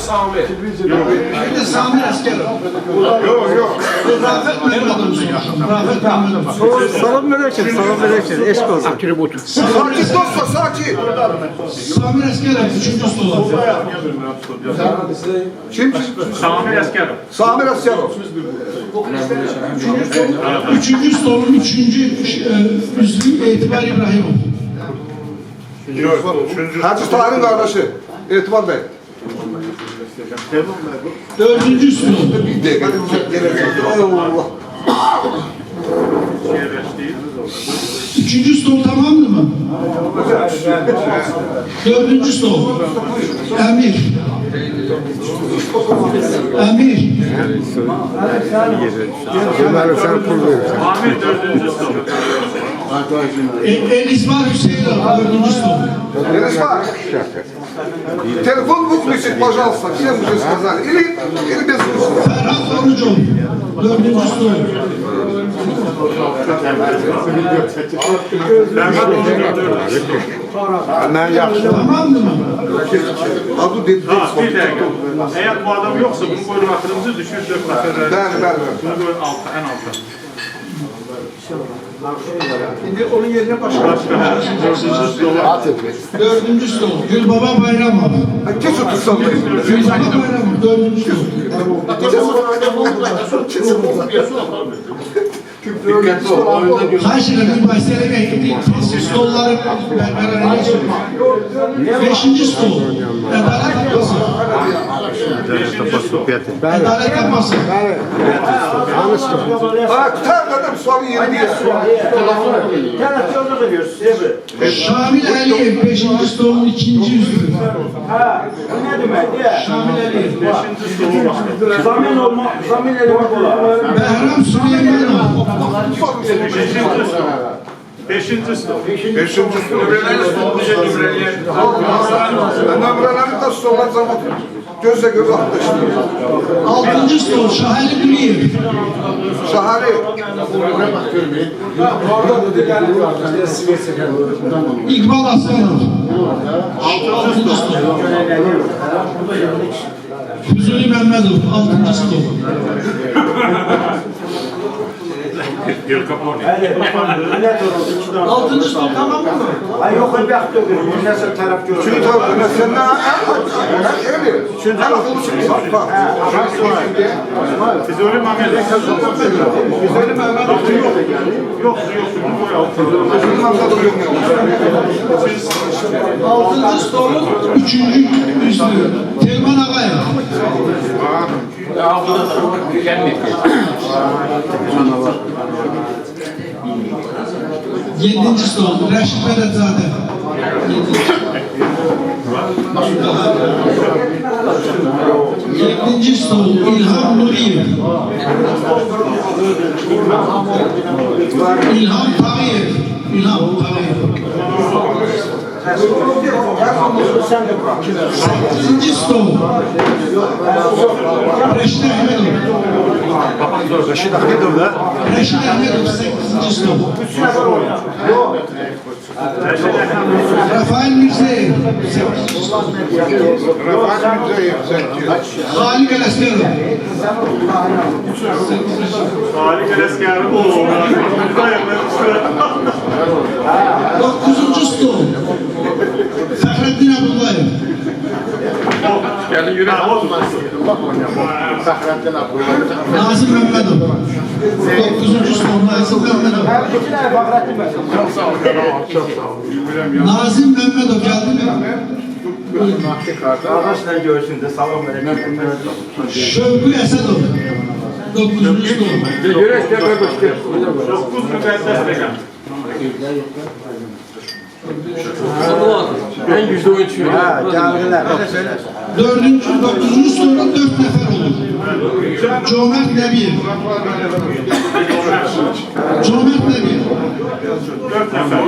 Sami. Şimdi Sami Askerov. Yok. Rafet Mehmet'in Rafet Mehmet'in. Salam verirken, eşk olsun. Sakin dostlar, sakin. Sami Askerov 3. stolar. Kim? Sami Askerov. Samir Asyarov. 3. stolun 3. üzvü Etibar İbrahimov. Hacı Tahir'in kardeşi. Etibar Bey. 4. stol. Bir dakika. Allah. 3. stol tamamdı mı? 4. stol. Emir. Bunları sen pul verirsin. Ahmet 4. stol. Elizbar Hüseyinov 4. stol. Deniz var. Telefon выключить, пожалуйста. Всем уже сказали. Или без звука. Ferhat Orucov 4. stol. Ben yaxşı. Tamamdı mı? Adı dedi. Ha, bir dakika. Eğer bu adam yoksa bunu koyun hatırımızı düşür 4 nefer. Ben. Bunu koyun altta, en altta. Şimdi onun yerine başka. 4. stol. Gülbaba Bayramov. Geç otursan da. Gülbaba Bayramov 4. stol. Karşıda bir bahsede bekledik. Stolları beraber çıkma. 5. stol. Adalet kapması. Adalet kapması. Ha, tutar dedim soru yeri diye. Şamil Aliyev 5. stolun 2. üzvü. Şamil Aliyev. 5. stolu başka. Zamin elime kola. Behram Süleymanov. 5. stol. 5. stol. Ben ömrelerini de stollar zaman gözle göz attı işte. 6. stol Şahali Güliyev. Şahari. İkbal Aslanov. 6. stol. Füzuli Mehmetov 6. stol. El Capone. 6. stol tamam mı? Ay yok bir baktı. Nasıl taraf görüyor? Çünkü tabii sen ne? Öyle. Çünkü akıllı çıkıyor. Bak. Füzuli Mehmet. Güzelim Mehmet. Yok. Bunu koy altta. Bizim anladım yok. 6. stolun 3. üzvü Telman Ağayev. 7. stol Reşit Beretzade. 7. stol İlham Nuriyev. İlham Tağiyev. 8. stol Reşit Ahmedov. Reşit Ahmedov da. Reşit Ahmedov 8. stol. Rafael Mirzayev 8. stol. Halik Eleskerov. Halik Eleskerov. 9. stol Fahrettin Abdullayev. Yani yürü. Nazım Mehmetov. 9. stol Nazım Mehmetov. Nazım Mehmetov geldi mi? Arkadaşlar görsün de salam verelim. Şevki Esedov. 9. stol. 9 müqəddəs rəqəm. En güçlü oyuncu. Ha, geldiler. 9. stolda 4 nefer olur. Cömert Nebiyev. Cömert Nebiyev. 4 nəfər.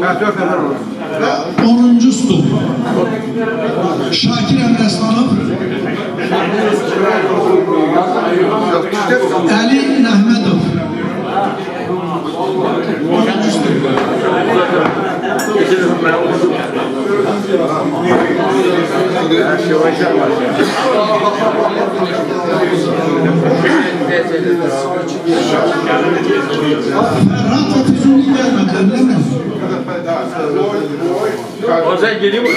Ha, 4 nefer olur. Ve 10. stol Şakir Emreslanov. Ali Nahmedov. 10. stol Ferhat ve Füzuli gelmediler değil mi? Ozan geliyor mu?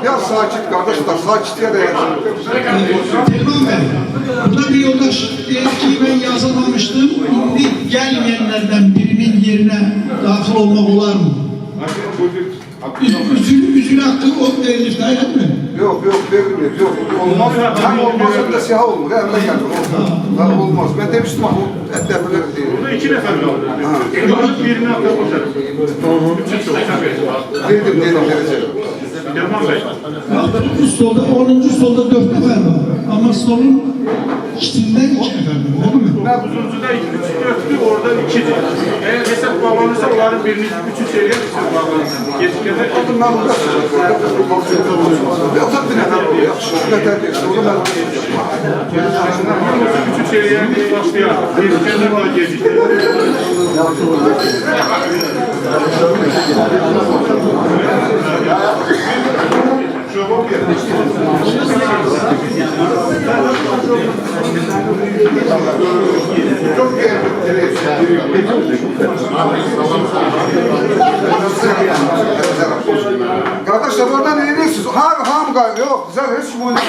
Ya sakit kardeşler, sakitliğe de yazın. Telman Bey, burada bir yoldaş dedi ki ben yazılmamıştım. Şimdi gelmeyenlerden birinin yerine dahil olmak olar mı? Üzül hakkı o verilir değil mi? Yok verilmiyor, yok. Olmaz, hem olmaz hem de siyah olur. Hem de geldi. Olmaz. Ben demiştim ama et defileri değil. Burada 2 nefer kaldı. Birini atıp koşarız. Üçü çok. Dedim derece. Telman Bey. Bu stolda 10. stolda 4 nefer var. Ama stolun içinden 2 nefer var. Olur mu? Uzuncuda 3-4'tü, oradan 2'di. Eğer hesap bağlanırsa onların birini 3'ü seriye hesap bağlanırsa. Geçikede Bunlar uğraşacak. Yatak bir nefer oluyor. Ne terbiyesi olur ben. 3'ü seriye başlayan. Geçikede daha gecikti. Çok Kardeşler oradan ne diyorsunuz? Ham gayrı yok. Güzel hiç kim oynamaz.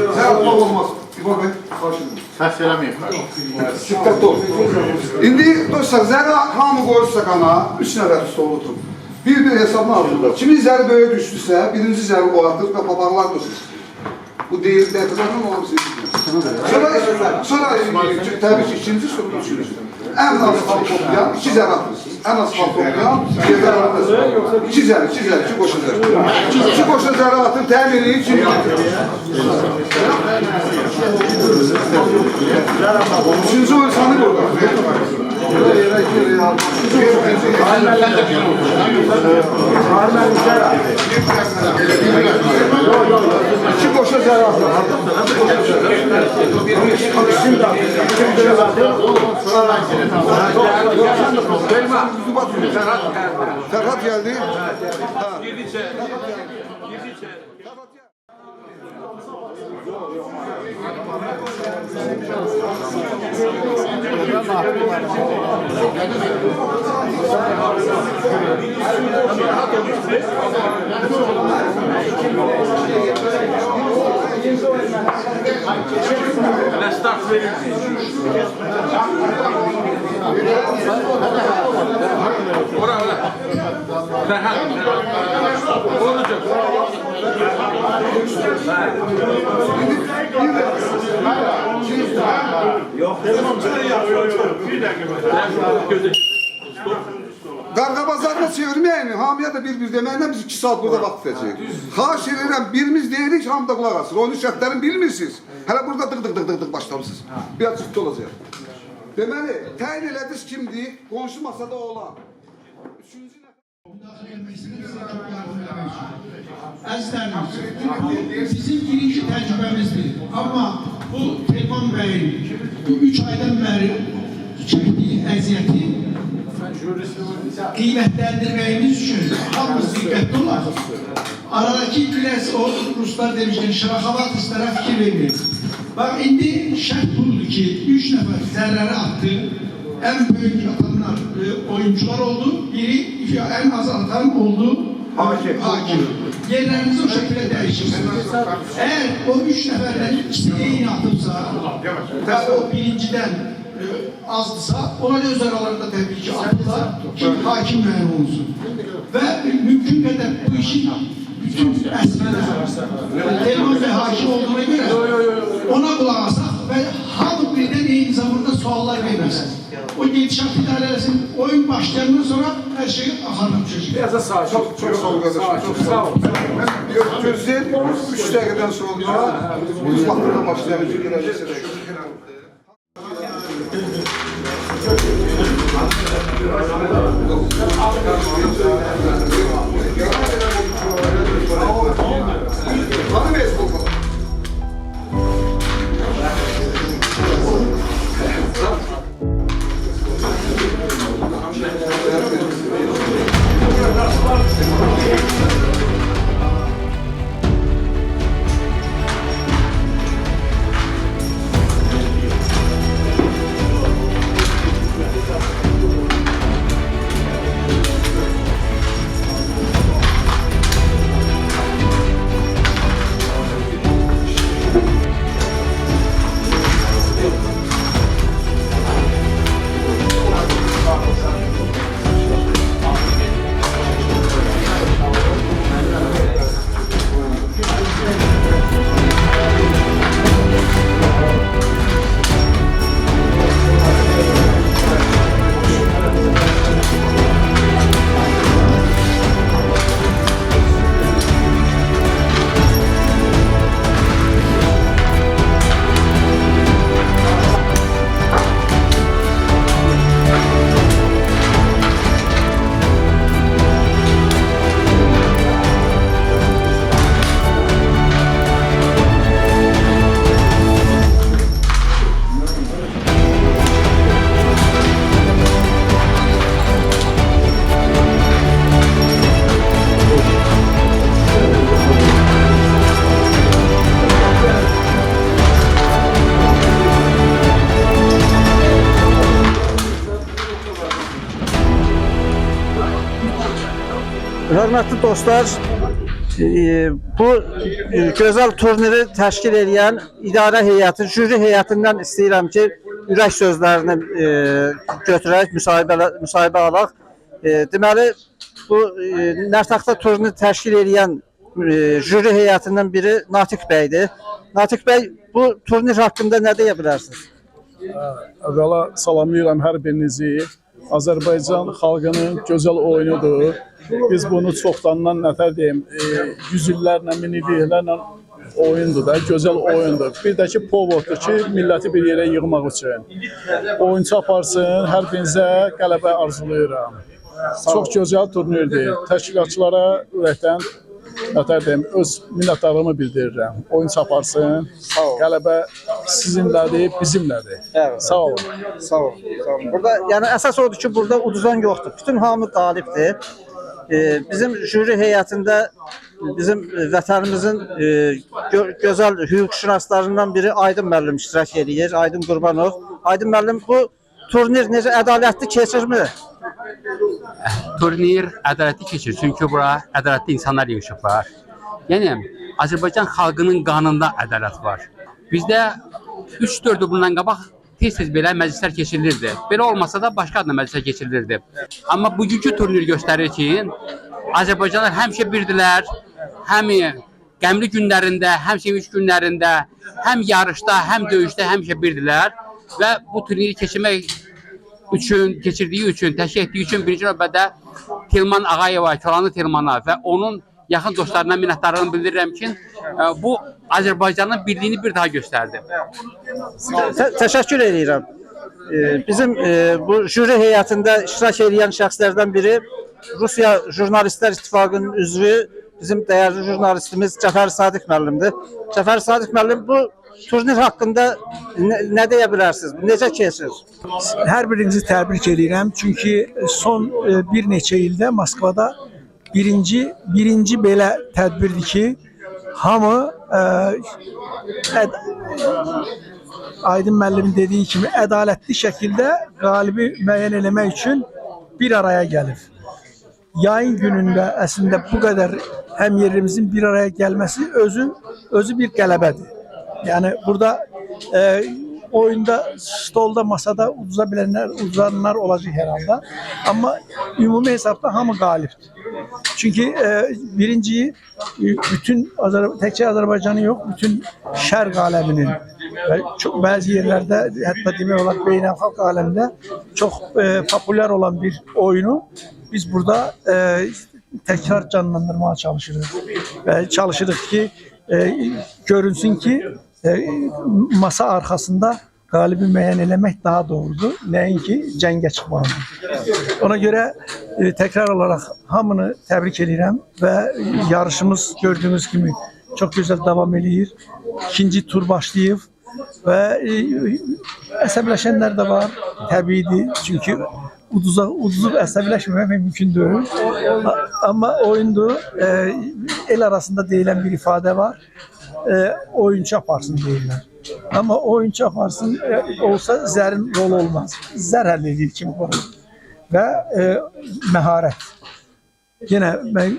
Güzel olmaz. İbo Bey, başlayalım. Şiddet ol. İndi dostlar, zərə hamı qoyursak ana, 3 nəfər üstə olutun. Bir hesabını alırlar. Kimin zəri böyüyə düşdüsə, birinci zəri o atır və papaqlar dursun. Bu deyil, dəfələrdən olan bir şey. Sonra təbii ki, ikinci soru, üçüncü. En az fal toplayan 2 zəri atırsınız. En az fal toplayan 2 zəri atırsınız. 2 zəri, 2 qoşa zəri. 2 qoşa zəri atın, təmin edin, 2 üçüncü oyun sanı burada. İki boşa zəri atın. Ferhat geldi. Qarqabazlarına çevirməyəyin, hamıya da bir deməklə biz 2 saat burada vaxt edəcəyik. Xahiş edirəm, birimiz deyirik, hamı da qulaq asır. Onun şərtlərini bilmirsiniz. Hələ burada dık başlamışsınız. Biraz ciddi olacaq. Deməli, təyin elədiniz kimdir? Qonşu masada olan. Üçüncü Əzizlərimiz, bizim birinci təcrübəmizdir. Amma bu Telman Bey'in bu 3 aydan bəri çəkdiyi əziyyəti qiymətləndirməyimiz üçün hamımız diqqətli olaq. Aradaki biraz o Ruslar demişken şaraxabatistlərə fikir vermir. Bak indi şərt budur ki 3 nəfər zərləri attı. En büyük atanlar oyuncular oldu. Biri en az atan oldu. Hakim. Yerlerinizi o şekilde değişirsiniz. Eğer o 3 neferden ikisi yayın atıpsa ve o birinciden azdısa ona göz aralarında tabii ki attılar ki hakim mühim olsun. Ve mümkün kadar bu işin bütün esnada Telman ve hakim olduğuna göre ona kulak asaq ve halk birden eyni zamanda suallar vermesin. O gedişat idarəsinin oyun başlayandan sonra her şey axarına düşecek. Biraz da sağ ol. Çok sağ ol kardeşim. Çok sağ ol. Ben gözleyin 3 dakikadan sonra biz vaxtında başlayalım. Hörmətli dostlar, bu gözəl turniri təşkil edən idarə heyəti, jüri heyətindən istəyirəm ki, ürək sözlərini götürək, müsahibə alaq. Deməli, bu Nərtaxta turniri təşkil edən jüri heyətindən biri Natiq bəydir. Natiq bəy, bu turnir haqqında nə deyə bilərsiniz? Əvvəla salamlayıram hər birinizi. Azərbaycan xalqının gözəl oyunudur. Biz bunu çoxdandan nətər deyim, yüz illərlə, min illiklərlə oyundur da, gözəl oyundur. Bir də ki, povoddur ki, milləti bir yerə yığmaq üçün. Oyunçu aparsın, hər birinizə qələbə arzulayıram. Çox gözəl turnirdir. Təşkilatçılara ürəkdən nətər deyim, öz minnətdarlığımı bildirirəm. Oyunçu aparsın, qələbə sizinlədir, bizimlədir. Evet. Sağ olun. Sağ olun. Sağ olun. Burada yəni əsas odur ki, burada uduzan yoxdur. Bütün hamı qalibdir. Bizim jüri heyətində bizim vətənimizin gözəl hüquqşünaslarından biri Aydın müəllim iştirak edir. Aydın Qurbanov. Aydın müəllim, bu turnir necə ədalətli keçirmi? Turnir ədalətli keçir. Çünki bura ədalətli insanlar yığışıblar. Yəni Azərbaycan xalqının qanında ədalət var. Bizdə 3-4 il bundan qabaq tez-tez belə məclislər keçirilirdi. Belə olmasa da başqa adına məclislər keçirilirdi. Amma bugünkü turnir göstərir ki, Azərbaycanlılar həmişə birdilər. Həm qəmli günlərində, həm sevinç günlərində, həm yarışda, həm döyüşdə həmişə birdilər. Və bu turniri keçirmək üçün, keçirdiyi üçün, təşkil etdiyi üçün birinci növbədə Tilman Ağayeva, Kəlanlı Tilmana və onun yaxın dostlarına minnətdarlığımı bildirirəm ki, bu Azərbaycanın birliyini bir daha göstərdi. Təşəkkür edirəm. Bizim bu jüri heyətində iştirak edən şəxslərdən biri Rusiya Jurnalistlər İttifaqının üzvü bizim dəyərli jurnalistimiz Cəfər Sadiq müəllimdir. Cəfər Sadiq müəllim, bu turnir haqqında nə deyə bilərsiniz? Necə keçir? Hər birinizi təbrik edirəm. Çünki son bir neçə ildə Moskvada birinci belə tədbirdir ki, hamı Aydın müəllimin dediyi kimi ədalətli şəkildə qalibi müəyyən eləmək üçün bir araya gəlir. Yayın günündə əslində bu qədər həm yerimizin bir araya gəlməsi özü bir qələbədir. Yəni burada oyunda, stolda, masada uduzanlar olacaq hər halda. Amma ümumi hesabda hamı qalibdir. Çünki birinciyi bütün təkcə Azərbaycanı yox, bütün şərq aləminin və bəzi yerlərdə, hətta demək olar beynəlxalq aləmdə çox populyar olan bir oyunu biz burada təkrar canlandırmaya çalışırıq. Və çalışırıq ki, görünsün ki, masa arxasında qalibi müəyyən eləmək daha doğrudur, nəinki cəngə çıxmalıdır. Ona görə təkrar olaraq hamını təbrik edirəm və yarışımız gördüyünüz kimi çox gözəl davam edir. İkinci tur başlayıb və əsəbləşənlər də var, təbiidir. Çünki uduzub əsəbləşməmək mümkün deyil. Amma oyundur, el arasında deyilən bir ifadə var. Oyuncu aparsın deyirlər. Amma oyuncu aparsın olsa zərin rol olmaz. Zər həll edir kimi qoyur. Və məharət. Yenə mən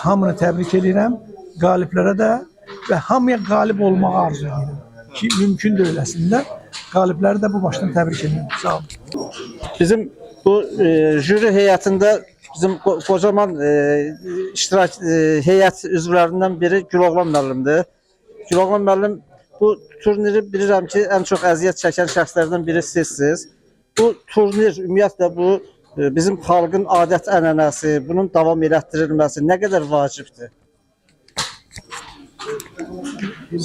hamını təbrik edirəm. Qaliblərə də və hamıya qalib olmağı arzu edirəm. Ki mümkün deyil əslində. Qalibləri də bu başdan təbrik edirəm. Sağ olun. Bizim bu jüri heyətində bizim kocaman iştirak heyət üzvlərindən biri Güloğlan müəllimdir. Güloğlan müəllim, bu turniri bilirəm ki, ən çox əziyyət çəkən şəxslərdən biri sizsiniz. Bu turnir, ümumiyyətlə bu bizim xalqın adət-ənənəsi, bunun davam elətdirilməsi nə qədər vacibdir?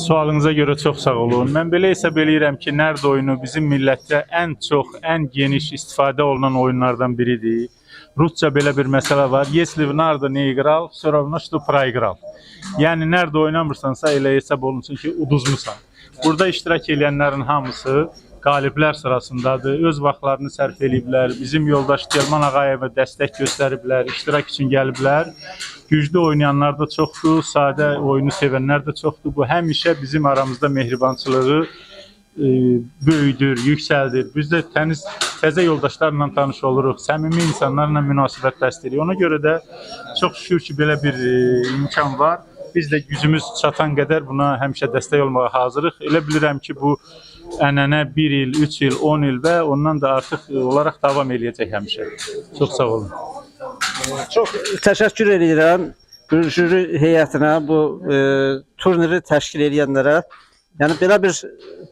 Sualınıza görə çox sağ olun. Mən belə hesab eləyirəm ki, nərd oyunu bizim millətdə ən çox, ən geniş istifadə olunan oyunlardan biridir. Rusca belə bir məsələ var. Если в nardo не играл, все равно что проиграл. Yəni nərdə oynamırsansa elə hesab olunsun ki, uduzmusan. Burada iştirak edənlərin hamısı qaliblər sırasındadır. Öz vaxtlarını sərf ediblər. Bizim yoldaş Telman Ağayeva dəstək göstəriblər, iştirak üçün gəliblər. Güclü oynayanlar da çoxdur, sadə oyunu sevənlər də çoxdur. Bu həmişə bizim aramızda mehribançılığı böyüdür, yüksəldir. Biz də təzə yoldaşlarla tanış oluruq, səmimi insanlarla münasibət bəsləyirik. Ona görə də çox şükür ki, belə bir imkan var. Biz də gücümüz çatan qədər buna həmişə dəstək olmağa hazırıq. Elə bilirəm ki, bu ənənə 1 il, 3 il, 10 il və ondan da artıq olaraq davam eləyəcək həmişə. Çox sağ olun. Çox təşəkkür edirəm jüri heyətinə, bu turniri təşkil edənlərə. Yəni belə bir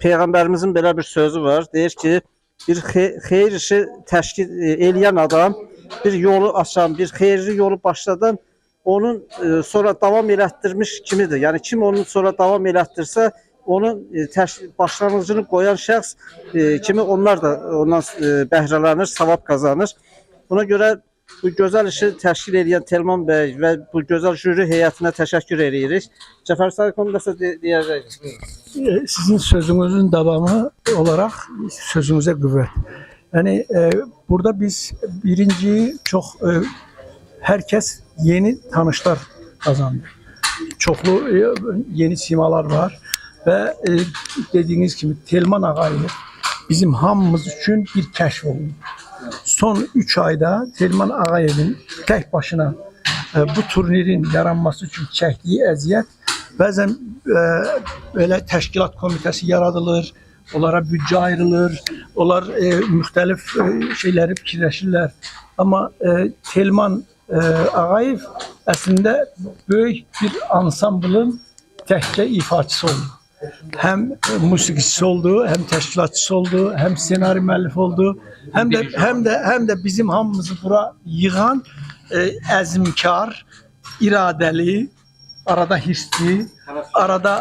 peyğəmbərimizin belə bir sözü var. Deyir ki, bir xeyir işi təşkil edən adam, bir yolu açan, bir xeyirli yolu başladan onun sonra davam elətdirmiş kimidir. Yəni kim onu sonra davam elətdirsə, onun başlanğıcını qoyan şəxs kimi onlar da ondan bəhrələnir, savab qazanır. Buna görə bu gözəl işi təşkil edən Telman bəy və bu gözəl jüri heyətinə təşəkkür edirik. Cəfər Sarıqoğlu da deyəcək. Sizin sözünüzün davamı olarak sözünüze kuvvet. Yani burada biz birinci çok herkes yeni tanışlar kazandı. Çoklu yeni simalar var ve dediğiniz gibi Telman Ağayev bizim hamımız için bir kəşf oldu. Son 3 ayda Telman Ağayev'in tek başına bu turnirin yaranması için çəkdiyi əziyyət, bəzən böyle təşkilat komitesi yaradılır, onlara bütçe ayrılır, onlar müxtəlif şeyləri fikirləşirlər. Ama Telman Ağayev əslində böyük bir ansamblın təkcə ifaçısı oldu. Hem musiqicisi oldu, hem təşkilatçısı oldu, hem senari müəllifi oldu, hem de bizim hamımızı bura yığan əzmkar, iradeli, arada hisli, arada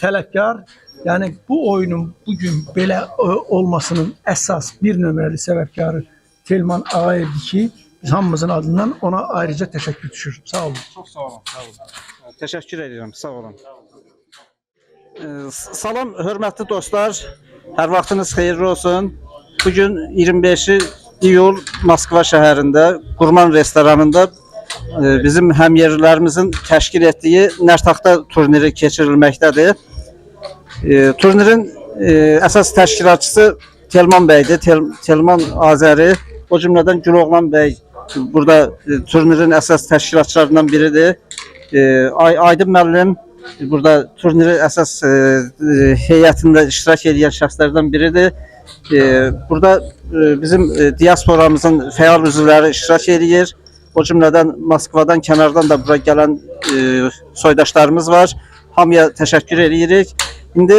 tələbkar. Yani bu oyunun bugün belə olmasının əsas bir nömrəli səbəbkarı Telman Ağayev'dir ki, biz hamımızın adından ona ayrıca təşəkkür düşür. Sağ olun. Çok sağ olun. Sağ olun. Teşekkür ediyorum. Sağ olun. Salam hörmətli dostlar. Hər vaxtınız xeyirli olsun. Bugün 25 iyul Moskva şəhərində Qurman restoranında bizim həmyerlilərimizin təşkil etdiyi Nərtaxta turniri keçirilməkdədir. Turnirin əsas təşkilatçısı Telman bəydir. Telman Azəri, o cümlədən Güloğlan bəy burada turnirin əsas təşkilatçılarından biridir. Aydın müəllim burada turniri əsas heyətində iştirak edən şəxslərdən biridir. Burada bizim diasporamızın fəal üzvləri iştirak edir. O cümlədən Moskvadan, kənardan da bura gələn soydaşlarımız var. Hamıya təşəkkür edirik. İndi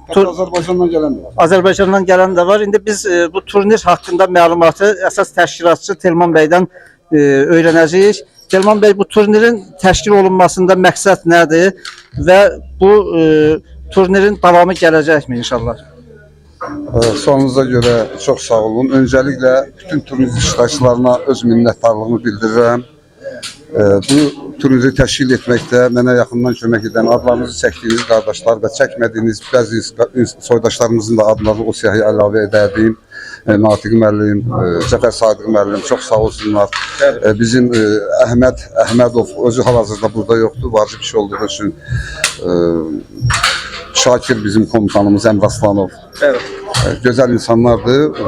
Azərbaycandan gələn də var. Azərbaycandan gələn də var. İndi biz bu turnir haqqında məlumatı əsas təşkilatçı Telman bəydən öyrənəcəyik. Telman bəy, bu turnirin təşkil olunmasında məqsəd nədir və bu turnirin davamı gələcəkmi inşallah? Sualınıza görə çox sağ olun. Öncəliklə bütün turnir iştirakçılarına öz minnətdarlığımı bildirirəm. Bu turniri təşkil etməkdə mənə yaxından kömək edən, adlarınızı çəkdiyiniz qardaşlar və çəkmədiyiniz bəzi soydaşlarımızın da adlarını o siyahıya əlavə edərdim. Natiq müəllim, Cəfər Sadiq müəllim, çox sağ olsunlar. Bizim Əhmədov özü hal-hazırda burada yoxdur, vacib iş olduğu üçün. Şakir bizim komutanımız, Əmr Aslanov. Gözəl insanlardır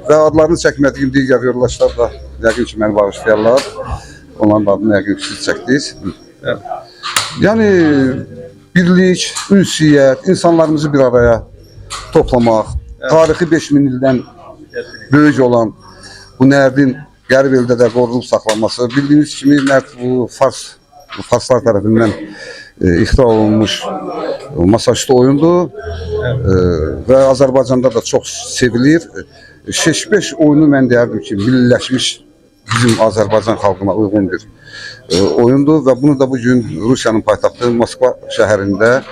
və adlarını çəkmədiyim digər yoldaşlar da yəqin ki, məni bağışlayarlar. Onların adını yəqin ki, siz çəkdiniz. Yəni, birlik, ünsiyyət, insanlarımızı bir araya toplamaq, tarixi 5000 ildən böyük olan bu nərdin qərb eldə də qorunub saxlanması, bildiyiniz kimi nərd bu Farslar tərəfindən ixtira olunmuş masaüstü oyundur və Azərbaycanda da çox sevilir. 5 oyunu mən deyərdim ki, milliləşmiş bizim Azərbaycan xalqına uyğun bir oyundur və bunu da bugün Rusiyanın paytaxtı Moskva şəhərində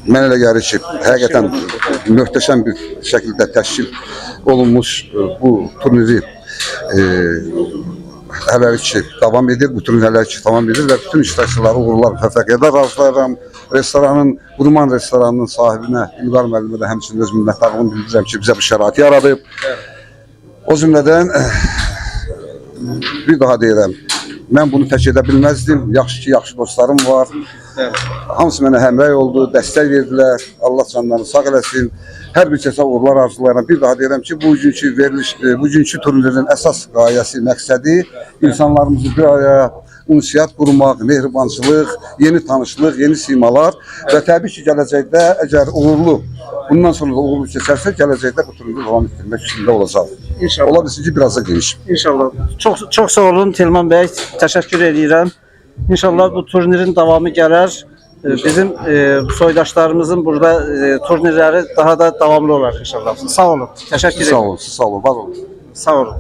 mən elə gəlir ki, həqiqətən möhtəşəm bir şəkildə təşkil olunmuş bu turniri hələlik ki, davam edir, bu turnir hələlik ki, davam edir və bütün iştirakçıları uğurlar, müvəffəqiyyətlər arzulayıram. Qurman restoranının sahibinə, İlqar müəllimə də həmçinin öz minnətdarlığımı bildirirəm ki, bizə bu şəraiti yaradıb. O cümlədən bir daha deyirəm, Mən bunu tək edə bilməzdim. Yaxşı ki, yaxşı dostlarım var. Hamısı mənə həmrəy oldu, dəstək verdilər. Allah canlarını sağ eləsin. Hər bir kəsə uğurlar arzulayıram. Bir daha deyirəm ki, bugünkü turnirin əsas qayəsi, məqsədi insanlarımızı bir araya ünsiyyət qurmaq, mehribançılıq, yeni tanışlıq, yeni simalar və təbii ki, gələcəkdə əgər uğurlu, bundan sonra da uğurlu keçərsə, gələcəkdə bu turniri davam etdirmək fikrində olacaq. İnşallah. Ola bilsin ki, biraz da geniş. İnşallah. Çox sağ olun Tilman bəy. Təşəkkür edirəm. İnşallah bu turnirin davamı gələr. Bizim soydaşlarımızın burada turnirləri daha da davamlı olar inşallah. Sağ olun. Təşəkkür edirəm. Sağ olun, sağ olun, var olun. Sağ olun.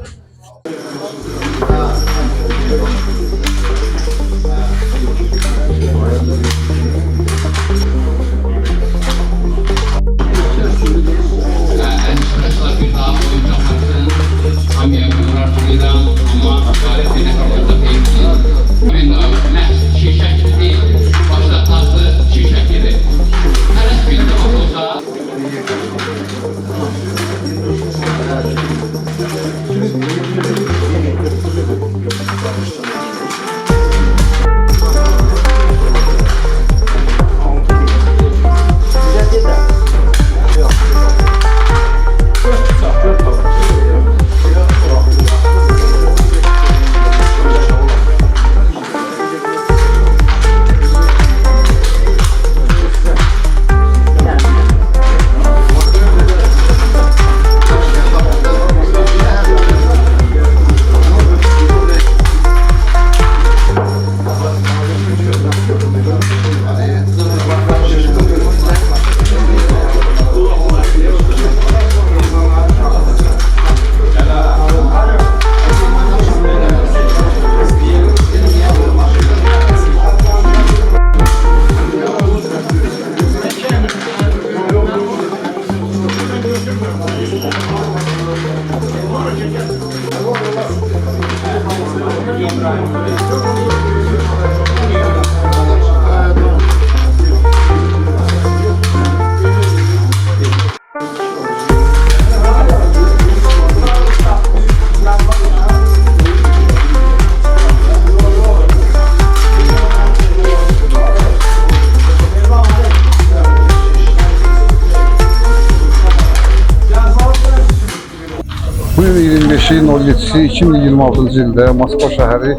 Bu il 25-i 07-si 2026-cı ildə Moskva şəhəri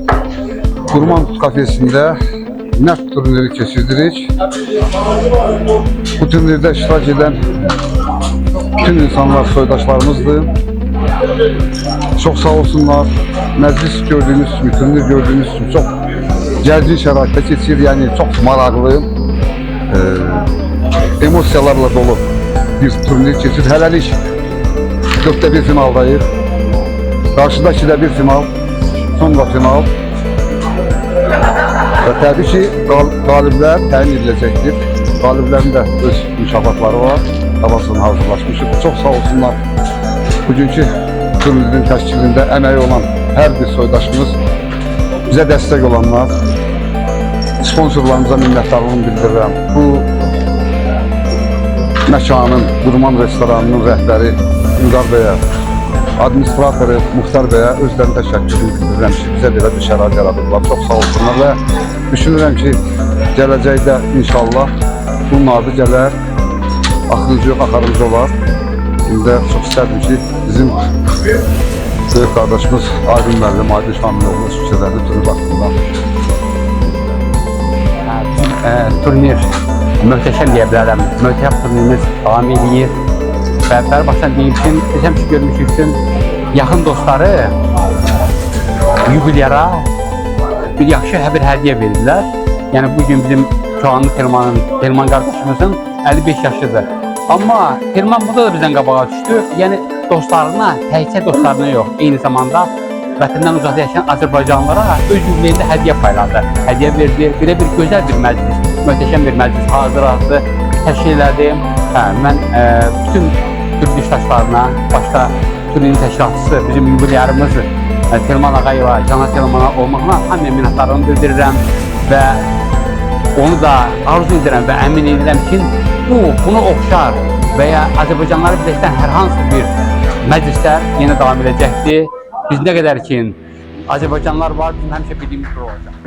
Qurman kafesində neft turniri keçirdirik. Bu turnirdə iştirak edən bütün insanlar soydaşlarımızdır. Çok sağ olsunlar. Məclis gördüğünüz kimi, turnir gördüğünüz kimi çok gərgin şəraitdə keçir. Yani çok maraqlı, emosiyalarla dolu bir turnir keçir. Hələlik 4'te bir finaldayız. Karşıdaki de bir final, sonra final. Ve tabii ki galibler təyin edilecektir. Galiblerin de öz mükafatları var. Havasını hazırlaşmışız. Çok sağ olsunlar. Bugünkü turnirin təşkilində əməyi olan hər bir soydaşımız, bize destek olanlar, sponsorlarımıza minnətdarlığımı bildirirəm. Bu məkanın, Qurman restoranının rəhbəri Ünqar bəyə, administratoru Muxtar bəyə özlərini təşəkkürümü bildirirəm ki, bizə belə bir şərait yaradıblar. Çox sağ olsunlar və düşünürəm ki, gələcəkdə inşallah bunun adı gələr, axırıncı yox, axarıncı olar. İndi çox istərdim ki, bizim böyük qardaşımız Aydın müəllim, Aydın Şamiloğlu sükçələrdə turnir vaxtında. Turnir möhtəşəm deyə bilərəm. Möhtəşəm turnirimiz davam edir. Və başdan deyim ki, desəm ki, görmüşük üçün yaxın dostları yubilyara bir yaxşı bir hədiyyə verirlər. Yəni bugün bizim Çoğanlı Telman qardaşımızın 55 yaşıdır. Amma Telman burada da bizdən qabağa düşdü. Yəni dostlarına, təkcə dostlarına yox, eyni zamanda vətəndən uzaqda yaşayan Azərbaycanlılara öz yubileyində hədiyyə payladı. Hədiyyə verdi. Belə bir gözəl bir məclis, möhtəşəm bir məclis hazırladı, təşkil elədi. Mən bütün Türk iştaşlarına, başta turnirin təşkilatçısı, bizim yubileyarımız Telman Ağayeva, Cana Telman'a olmaqla hamıya minnətdarlığımı bildirirəm və onu da arzu edirəm və əmin edirəm ki, bunu oxşar və ya Azərbaycanları birləşdirən hər hansı bir məclislər yenə davam edəcəkdir. Biz nə qədər ki Azərbaycanlılar var, bizim həmişə bildiyimiz bir olacaq.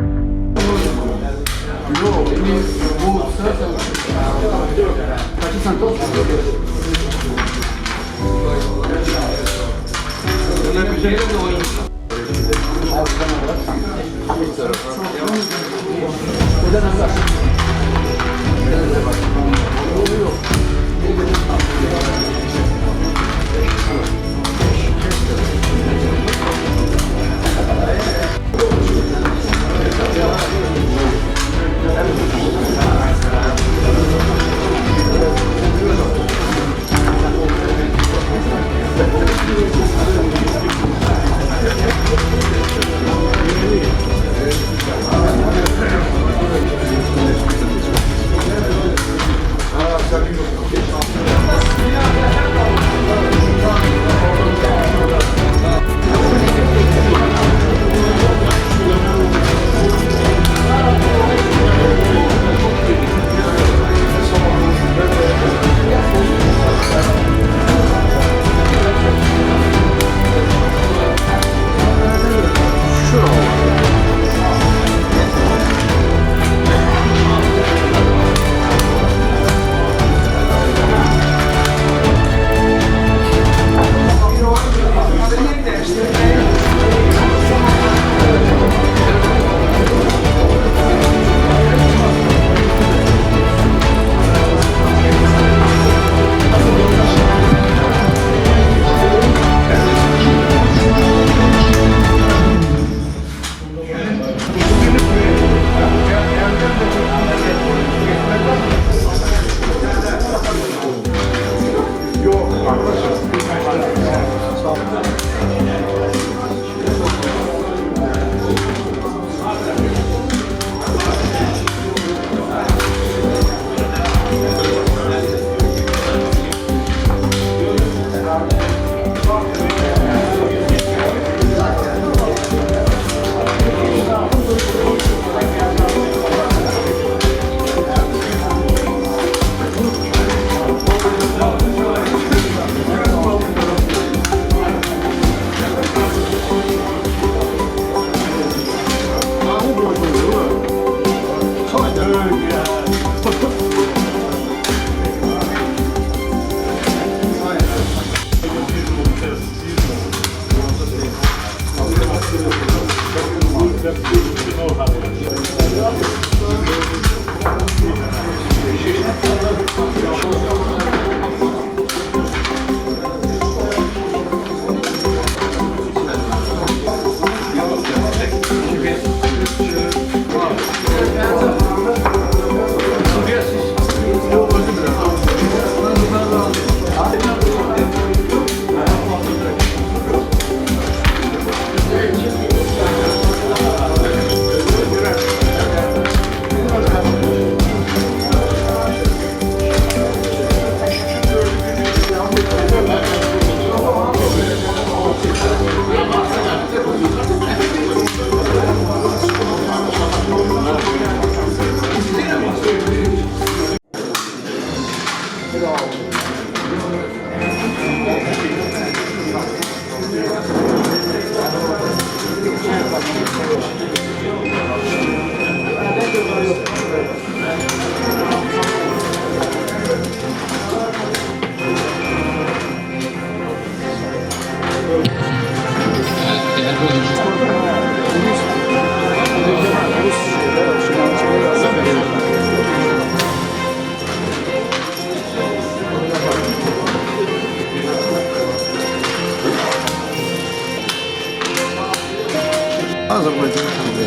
Azərbaycan xalqı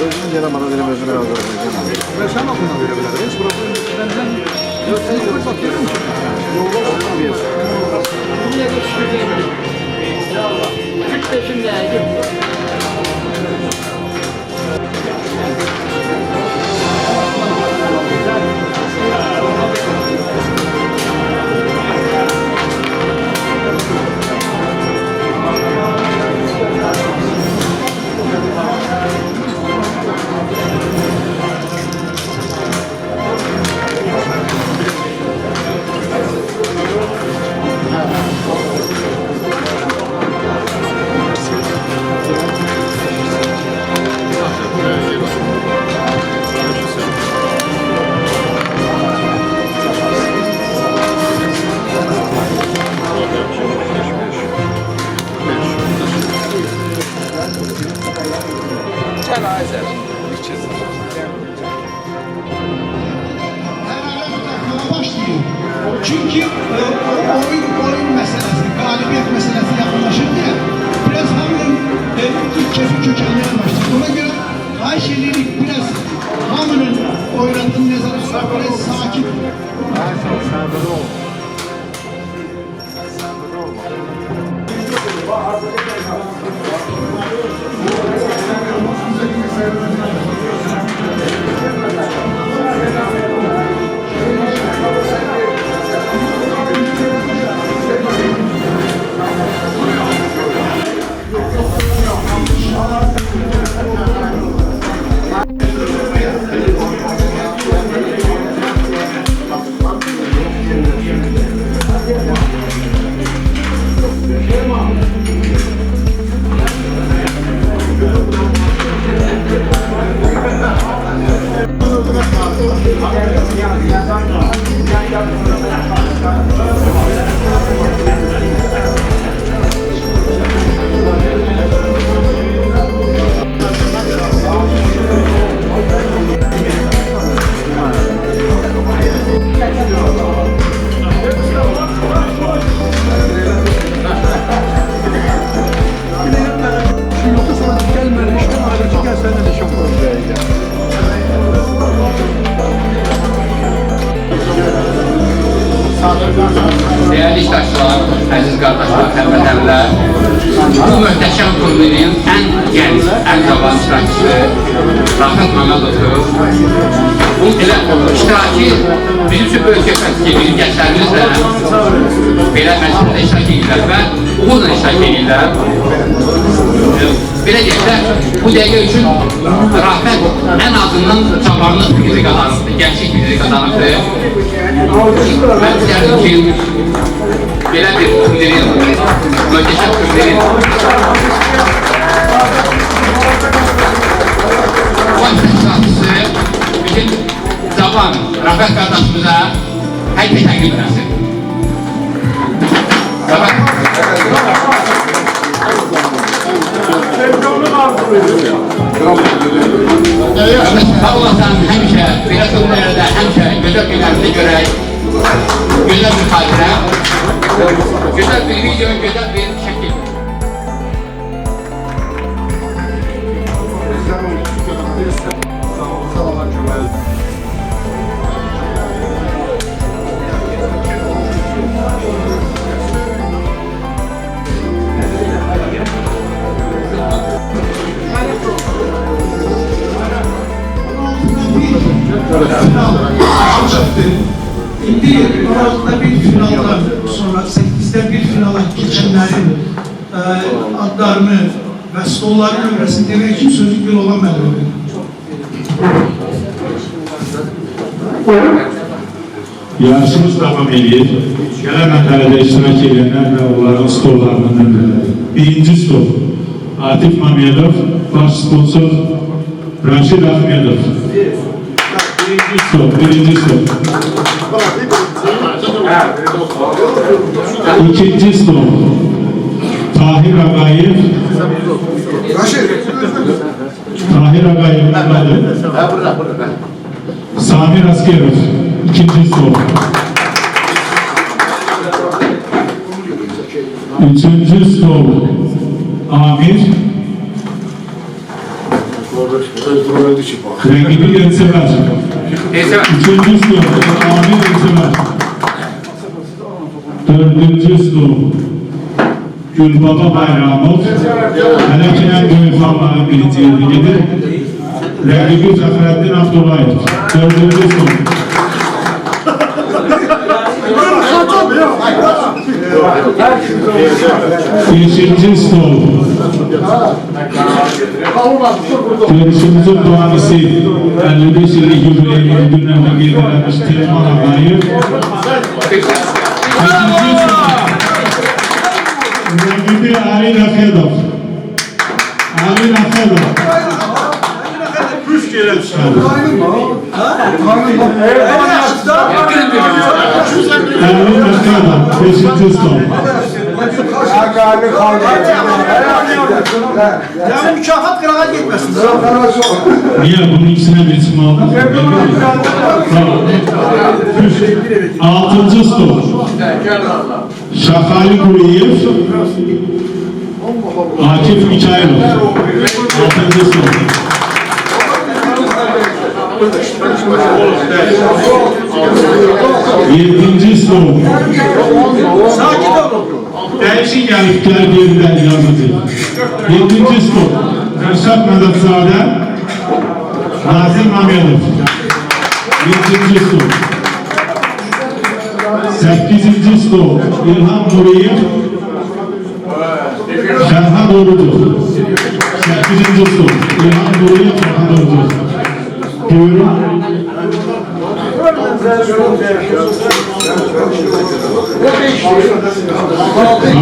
özünün yerə mana verəm, özünə Azərbaycan. Və sən aklına verə biləriz. Burası məndən yoxsa yox satıyorum ki. Yolda olmuyor. Niyə geçiyor? İnşallah. 45'inde Thank you. Başlayın. Çünkü oyun meselesi, galibiyet meselesi yakınlaşırken biraz hamının ilk kefi kökenmeye başladı. Ona göre Ayşe'nin biraz hamının oynadığını nezarı sonra biraz sakin. Değerli iştirakçılar, əziz qardaşlar, həmvətənlər, bu möhtəşəm turnirin ən gənc, ən cavan iştirakçısı Rafet Məmmədovdur. Bu elə iştirakı bizim üçün böyük keyfiyyət ki, bizim gənclərimizlə belə məclisdə iştirak edirlər və uğurla iştirak edirlər. Belə deyək də, bu dəqiqə üçün Rafet ən azından cavanlıq gücü qazanıbdır, gençlik gücü qazanıbdır. Mən istərdim ki, belə bir turnirin, möhtəşəm turnirin bu iştirakçısı bütün cavan Rafet qardaşımıza hər bir təqdim edəsin. Sağ olasın, həmişə belə turnilərdə, həmişə gözəl günlərdə görək, gözəl bir xatirə, gözəl bir video, gözəl bir şəkil. İndi orada bir finaldan sonra 8'de bir finala geçenlerin adlarını ve stolların nömrəsini demək üçün sözü gün olan məlumatı. Yarışımız devam edir. Gələn mərhələdə iştirak edənlər və onların stollarının nömrələri. Birinci stol Atif Mamedov, baş sponsor Raşid Ahmedov. Birinci stol. İkinci stol Tahir Ağayev. Tahir Ağayev'in adı Samir Askerov. İkinci stol. Üçüncü stol Amir. Rengibi Yensever. Üçüncü stol Amir Yensever. Dördüncü stol Gülbaba Bayramov. Hele ki en büyük fanların birinci yediğidir. Rengibi Fəxrəddin Abdullayev. Dördüncü stol. Beşinci stol. Görüşümüzün duanisi 55 yıllık jubileyi ödüllerine getirilmiş Tilman Ağayev. Sekizinci stol. Rengibi Ali Nafedov. Ali Nafedov. Üç kere çıkardı. Ali Nafedov. Beşinci stol. Yani mükafat qırağa getməsin. Niye bunun ikisine bir isim aldın? Tamam. 6. stol. Şafali Kuliyev, Akif Mikailov. 6. stol. 7. stol. Sakit olun. Değişik gelikler yeniden yazıcı. 7. stol. Reşat Medetzade, Nazım Mamedov. 7. stol. 8. stol. İlham Nuriyev, Şerhan Orucu. 8. stol. İlham Nuriyev, Şerhan Orucu. Buyurun.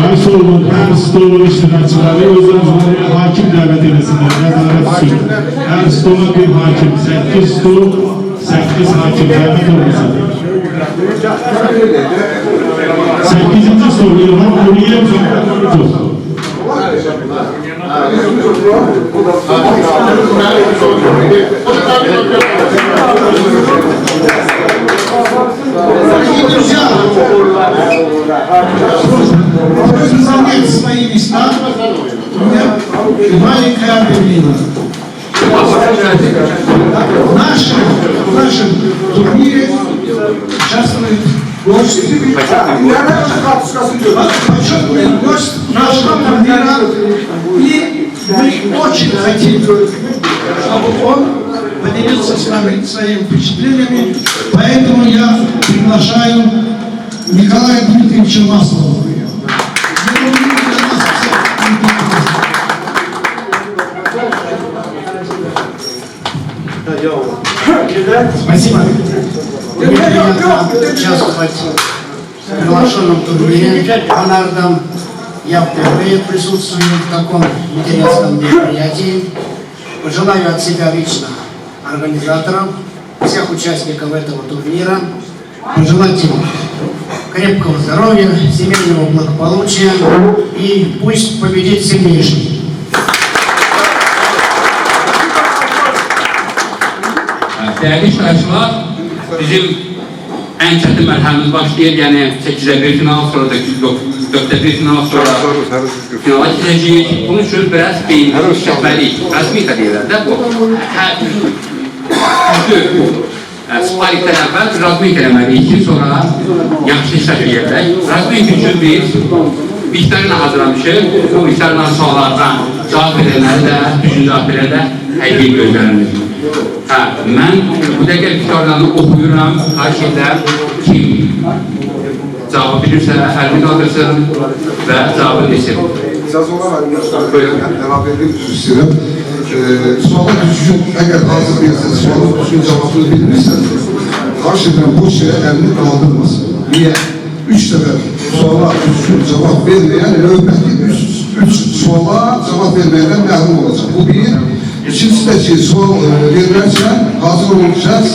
Ait olun her stolun iştirakçıları özlerine hakim davet edesinler. Nezaret için. Her stola bir hakim. 8 stol, 8 hakim davet olmasın. 8. stol İlham Nuriyev, Orucu. Прошу занять свои места. У меня маленькое объявление. В нашем турнире участвует гость. Почетный гость нашего турнира. И мы очень хотим, чтобы он поделился с нами своими впечатлениями. Поэтому я приглашаю Николая Дмитриевича Маслова. Спасибо. Мне приятно участвовать в приглашенном турнире Анардом. Я впервые присутствую в таком интересном мероприятии. Пожелаю от себя лично организаторам, всех участников этого турнира, пожелать им крепкого здоровья, семейного благополучия и пусть победит сильнейший. Değerli iştirakçılar, bizim en çətin mərhələmiz başlayır, yəni 8'e 1 final, sonra da 4'te 1 final, sonra finala gidəcəyik. Bunun üçün biraz beyin şəkməliyik. Rəsmi deyirlər də bu. Hər sparikdən əvvəl razmik eləməliyik ki, sonra yaxşı işləşə yerlər. Razmik üçün biz viktorina hazırlamışıq. Bu viktorina suallardan cavab verənləri də, düzgün cavab verənləri də həqiqi gözlərilir. Mən bu dəqiqə viktorinanı oxuyuram, xahiş edirəm, kim cavabı bilirsə, əlini qaldırsın və cavabı desin. İcazə olaraq əlavə edib istəyirəm. Suala düzgün, əgər hazır deyilsiniz, sualın düzgün cavabını bilmirsiniz, xahiş edirəm, bu şeyə əlini qaldırmasın. Niyə? 3 dəfə suala düzgün cavab verməyən, növbəti 3 suala cavab verməkdən məhrum olacaq. Bu bir. İkincisi de ki, sual verirken hazır olacağız.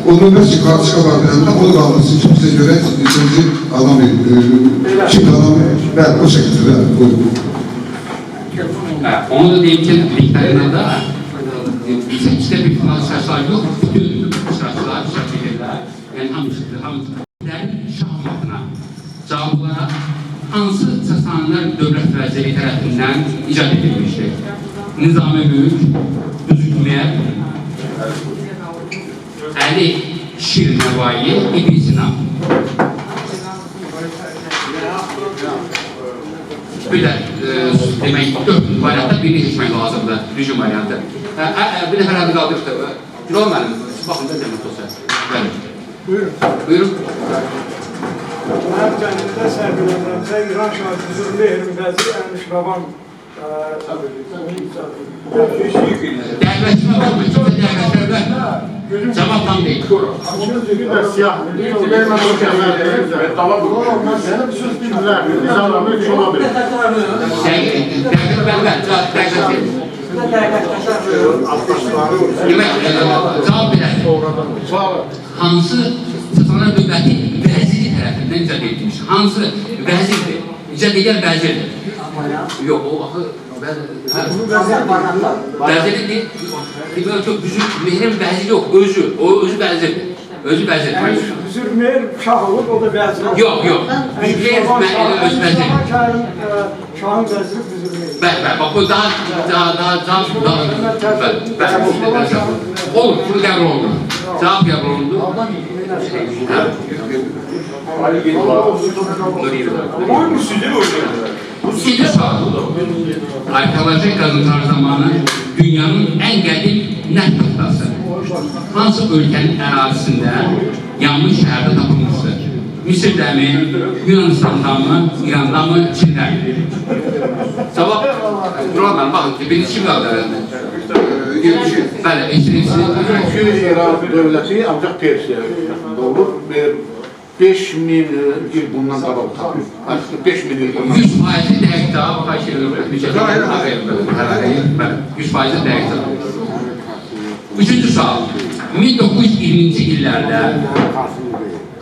O nöbetçi karşıya var bilenler, onu kaldırsın. Kimse göre ikinci adam, kim adam, ben o şekilde buyurun. Onu da deyim ki, Viktorina'da 8'de bir final şartlar yok. Bütün şartlar şartlar. Yani hamıların şahmatına cevaplara hansı səslananlar dövlət vəziri tərəfindən icad edilmişdir? Nizami Büyük, Üzükmüyer, Ali Şirinəvayi, İbn Sina. Bir de demək 4 variantda birini seçmək lazımdır, rejim variantı. Bir nəfər adı qaldırdı. Gürol müəllim, baxın da zəhmət olsa. Buyurun. Buyurun. Mən kəndində sərgiləmlərimizə İran şahidi Zülmühir Vəzir Əl-Şiravan Dəvətçi var mı? Kimsə dəvətçilərdə cavab tam deyil. Bir də siyah. Süleyman Hoca'ya dala bu. Sənə bir söz bilmirlər. Biz adamı üçün ola bilir. Dəvət bəlbət, dəvət deyil. Demək, cavab verək. Hansı Səsana dövləti vəziri tərəfindən icad edilmiş? Hansı vəzirdir İcad edən vəzirdir. Yox, o axı vəziri deyil, çok mehrin vəziri yox, özü vəzirdir. Özü vəzirdir. Üzülmeyer şah olur, o da vəzir olur. Yox, Mehrin öz vəziri. Şahın vəziri üzülmeyer. Bəli, bax o daha olur, bunu qəbul olunur. Cavab qəbul olundu. İkinci sual. Arkeolojik kazıntılar zamanı dünyanın en qədim neft noktası hansı ölkənin ərazisində yanmış şəhərdə tapılmışdır? Mısır'da mı, Yunanistan'da mı, İran'da mı, Çin'de mi? Cevap, duralım, bakın ki, birinci kim kaldı herhalde? Bəli, eşitinizi. İran dövləti ancaq Persiya olur. 5.000 il bundan qabaq tapır. 5.000 il bundan. 100% dəqiq cavab, xahiş edirəm. 100% dəqiq cavab. Üçüncü sual. 1920-ci illərdə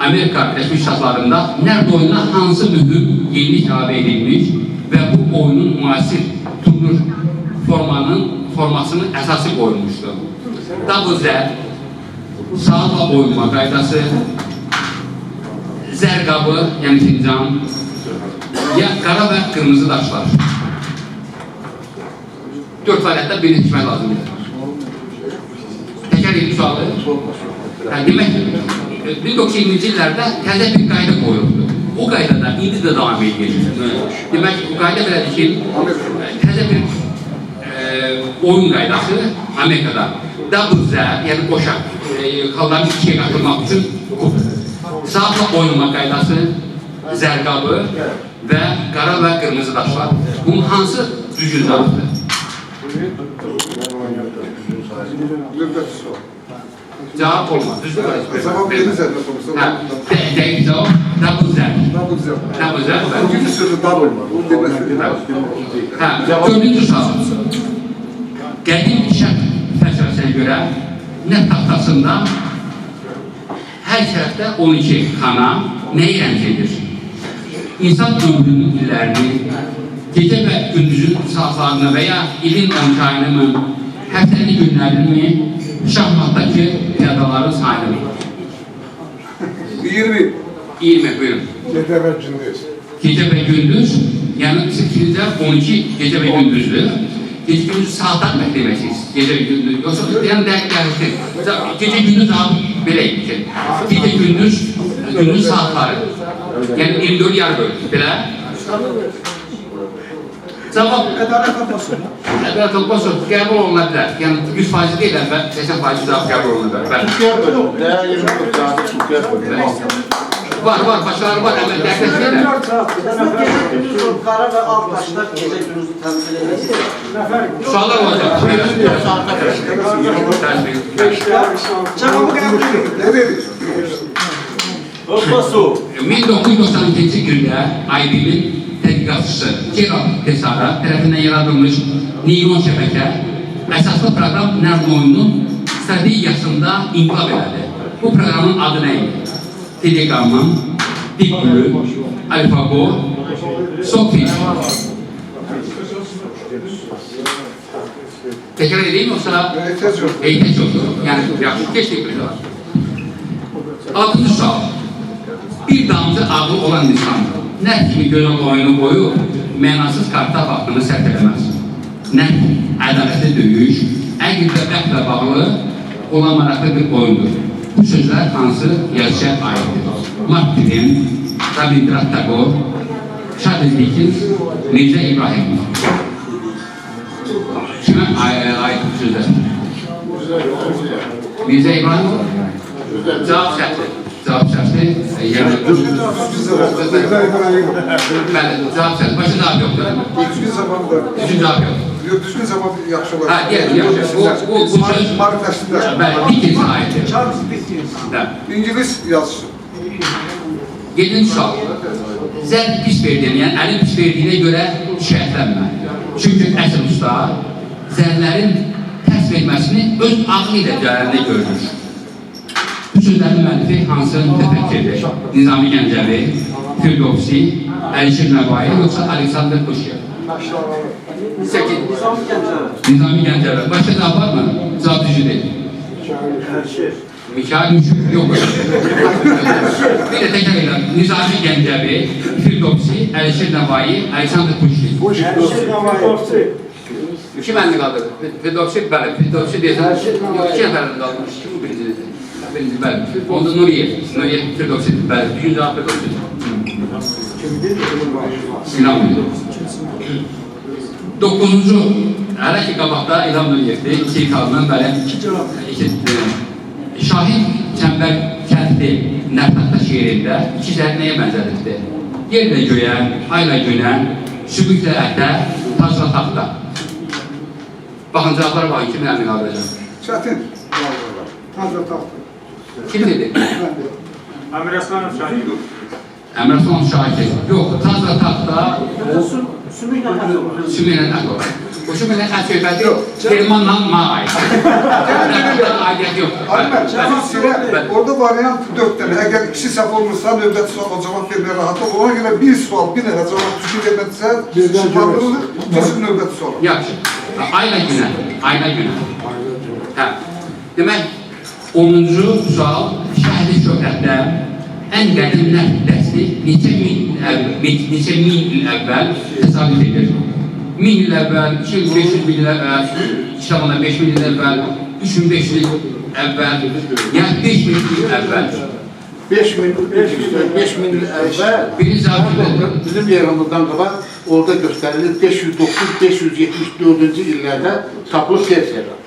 Amerika Birləşmiş Ştatlarında nərd oyununa hansı mühüm yenilik əlavə edilmiş və bu oyunun müasir turnir formasının əsası qoyulmuşdur? WZ, saatla oyunma qaydası, zərqabı, yəni fincan, ya qara və qırmızı daşlar. 4 fəaliyyətdə birini seçmək lazımdır. Təkrar edin sualı. Demək, 1920-ci illərdə təzə bir qayda qoyuldu. O qaydada indi də davam edir. Demək, bu qayda belədir ki, təzə bir oyun qaydası Amerikada WZ, yəni qoşaq, xalqların ikiyə qatılmaq üçün saatla oynama qaydası, zərqabı və qara və qırmızı daşlar. Bunun hansı düzgün cavabdır? Cevap olmaz. Düzgün Cevap verir zərrət olursa. Dəqiq cavab WZ. WZ. Bugün sözü dar olmadı. Dördüncü sual. Qədim şərq fəlsəfəsinə görə neft taxtasında hər tərəfdə 12 xana nəyi rəmz edir? İnsan ömrünün illərini, gecə və gündüzün saatlarını və ya ilin 12 ayını mı, həftəli günlərini mi, şahmatdakı piyadaların sayını mı? 20. 20, buyurun. Gecə və gündüz. Gecə və gündüz, yəni sizdə 12 gecə və gündüzdür. Gecə gündüz saatlar beklemeksiniz. Gece gündüz. Yoksa yani dersin. Gece gündüz abi böyle gidecek. Gece gündüz saatları. Yani 24 yer bölüm. Böyle. Cevap. Adalet olmazsa qəbul oluna bilər. Yəni 100% değil, 80% cevap qəbul oluna bilər. Türkiyə bölüm. Dəyə 24 saat Türkiyə bölüm. Var, başkaları var. Ama dersin değil. Qara və alt daşlar gecə gündüzü təmsil edir. Suallar olacak. Cavabı qəbul edir. 1992-ci ildə IBM-in tədqiqatçısı Gerald Tesara tərəfindən yaradılmış neyron şəbəkə əsaslı proqram nərd oyununun strategiyasında inqilab elədi. Bu proqramın adı nə idi? Telegramın, Deep Blue, AlphaGo, Stockfish. Tekrar edeyim yoksa? Ehtiyaç yok. Yani geçtik bir zaman. 6. sual. Bir damcı ağlı olan insan nə kimi gözəl oyunu boyu mənasız karta vaxtını sərf edəməz. Nə ədalətli döyüş, əql və bəxtlə bağlı olan maraqlı bir oyundur. Bu sözlər hansı yazıya aiddir? Mark Twain, Rabindranath Tagore, Charles Dickens, Mirza İbrahim. Kimə aid bu sözlər? Mirza İbrahim? Cavab səhvdir. Cavab səhvdir. Bəli, cavab səhvdir. Başka cavab yoxdur. Düzgün zamanda. Düzgün cavab yox. Düzgün zaman yaxşı olar. Ha, yaxşı. Bu söz Marifləşdirlər. bəli, Dickens'e aiddir. İngiliz yazışı. 7. sual. Zəl pis verdiğini, yəni əlin pis verdiyinə görə şikayətlənmə. Çünki əsl usta zərlərin tərs verməsini öz ağlı ilə cərəndə görür. Bu sözlərin müəllifi hansı təfəkkirdir? Nizami Gəncəvi, Firdovsi, Əlişir Nəvai, yoxsa Aleksandr Kuşev? 8. Nizami Gəncəvi. Başka cevap var mı? Cevap düzgün değil. Mikail Müşük yok. Bir de tekrar edelim. Nizami Gəncəvi, Firdovsi, Əlişir Nəvai, Aleksandr Kuşev. İki mənli qaldı. Firdovsi, bəli. Firdovsi deyəsən, iki nəfərli qalmış. Bu birincidir. Birinci, bəli. Onda Nuriyev. Nuriyev Firdovsi, bəli. Düzgün cevap Firdovsi. İlham Nuriyev. 9-cu, hələ ki qabaqda İlham Nuriyevdir. İki qalından bəli. Şahin Çəmbər kəndi Nərtaqda şeirində iki zərb nəyə bənzədirdi? Yerlə göyə, ayla günə, sübüklə ətə, tacla taxta. Baxın, cevaplara baxın, kimin əmini alacaq? Çətin. Kim dedi? Əmir Əslanov şahid. Əmir Əslanov şahid. Yox, tacla taxta, sümüklə ət olur. Bu sümüklə ət söhbəti Germanla ma aid. Aidiyyət yoxdur. Orada variant 4 tane. Eğer ikisi səhv olmursa növbəti sual cevap vermeye rahat ol. Ona göre bir sual, bir nəfər cevap düzgün vermədsə, şımarlılıq, bizim növbəti sual. Yaxşı. Ayla günə, ayla günə. Hə. Demək, 10-cu sual şəhəri şöhrətdə ən qədim nəfr dəsti neçə min il əvvəl təsadüf edir? 1000 il əvvəl, 2500 il əvvəl, kitabında 5000 il əvvəl, 3500 il əvvəl, yəni 5000 il əvvəl. 5000 il əvvəl Birinci bizim yerimizdən qabaq orada göstərilir 509-574-cü illərdə tapılıb versiyalar.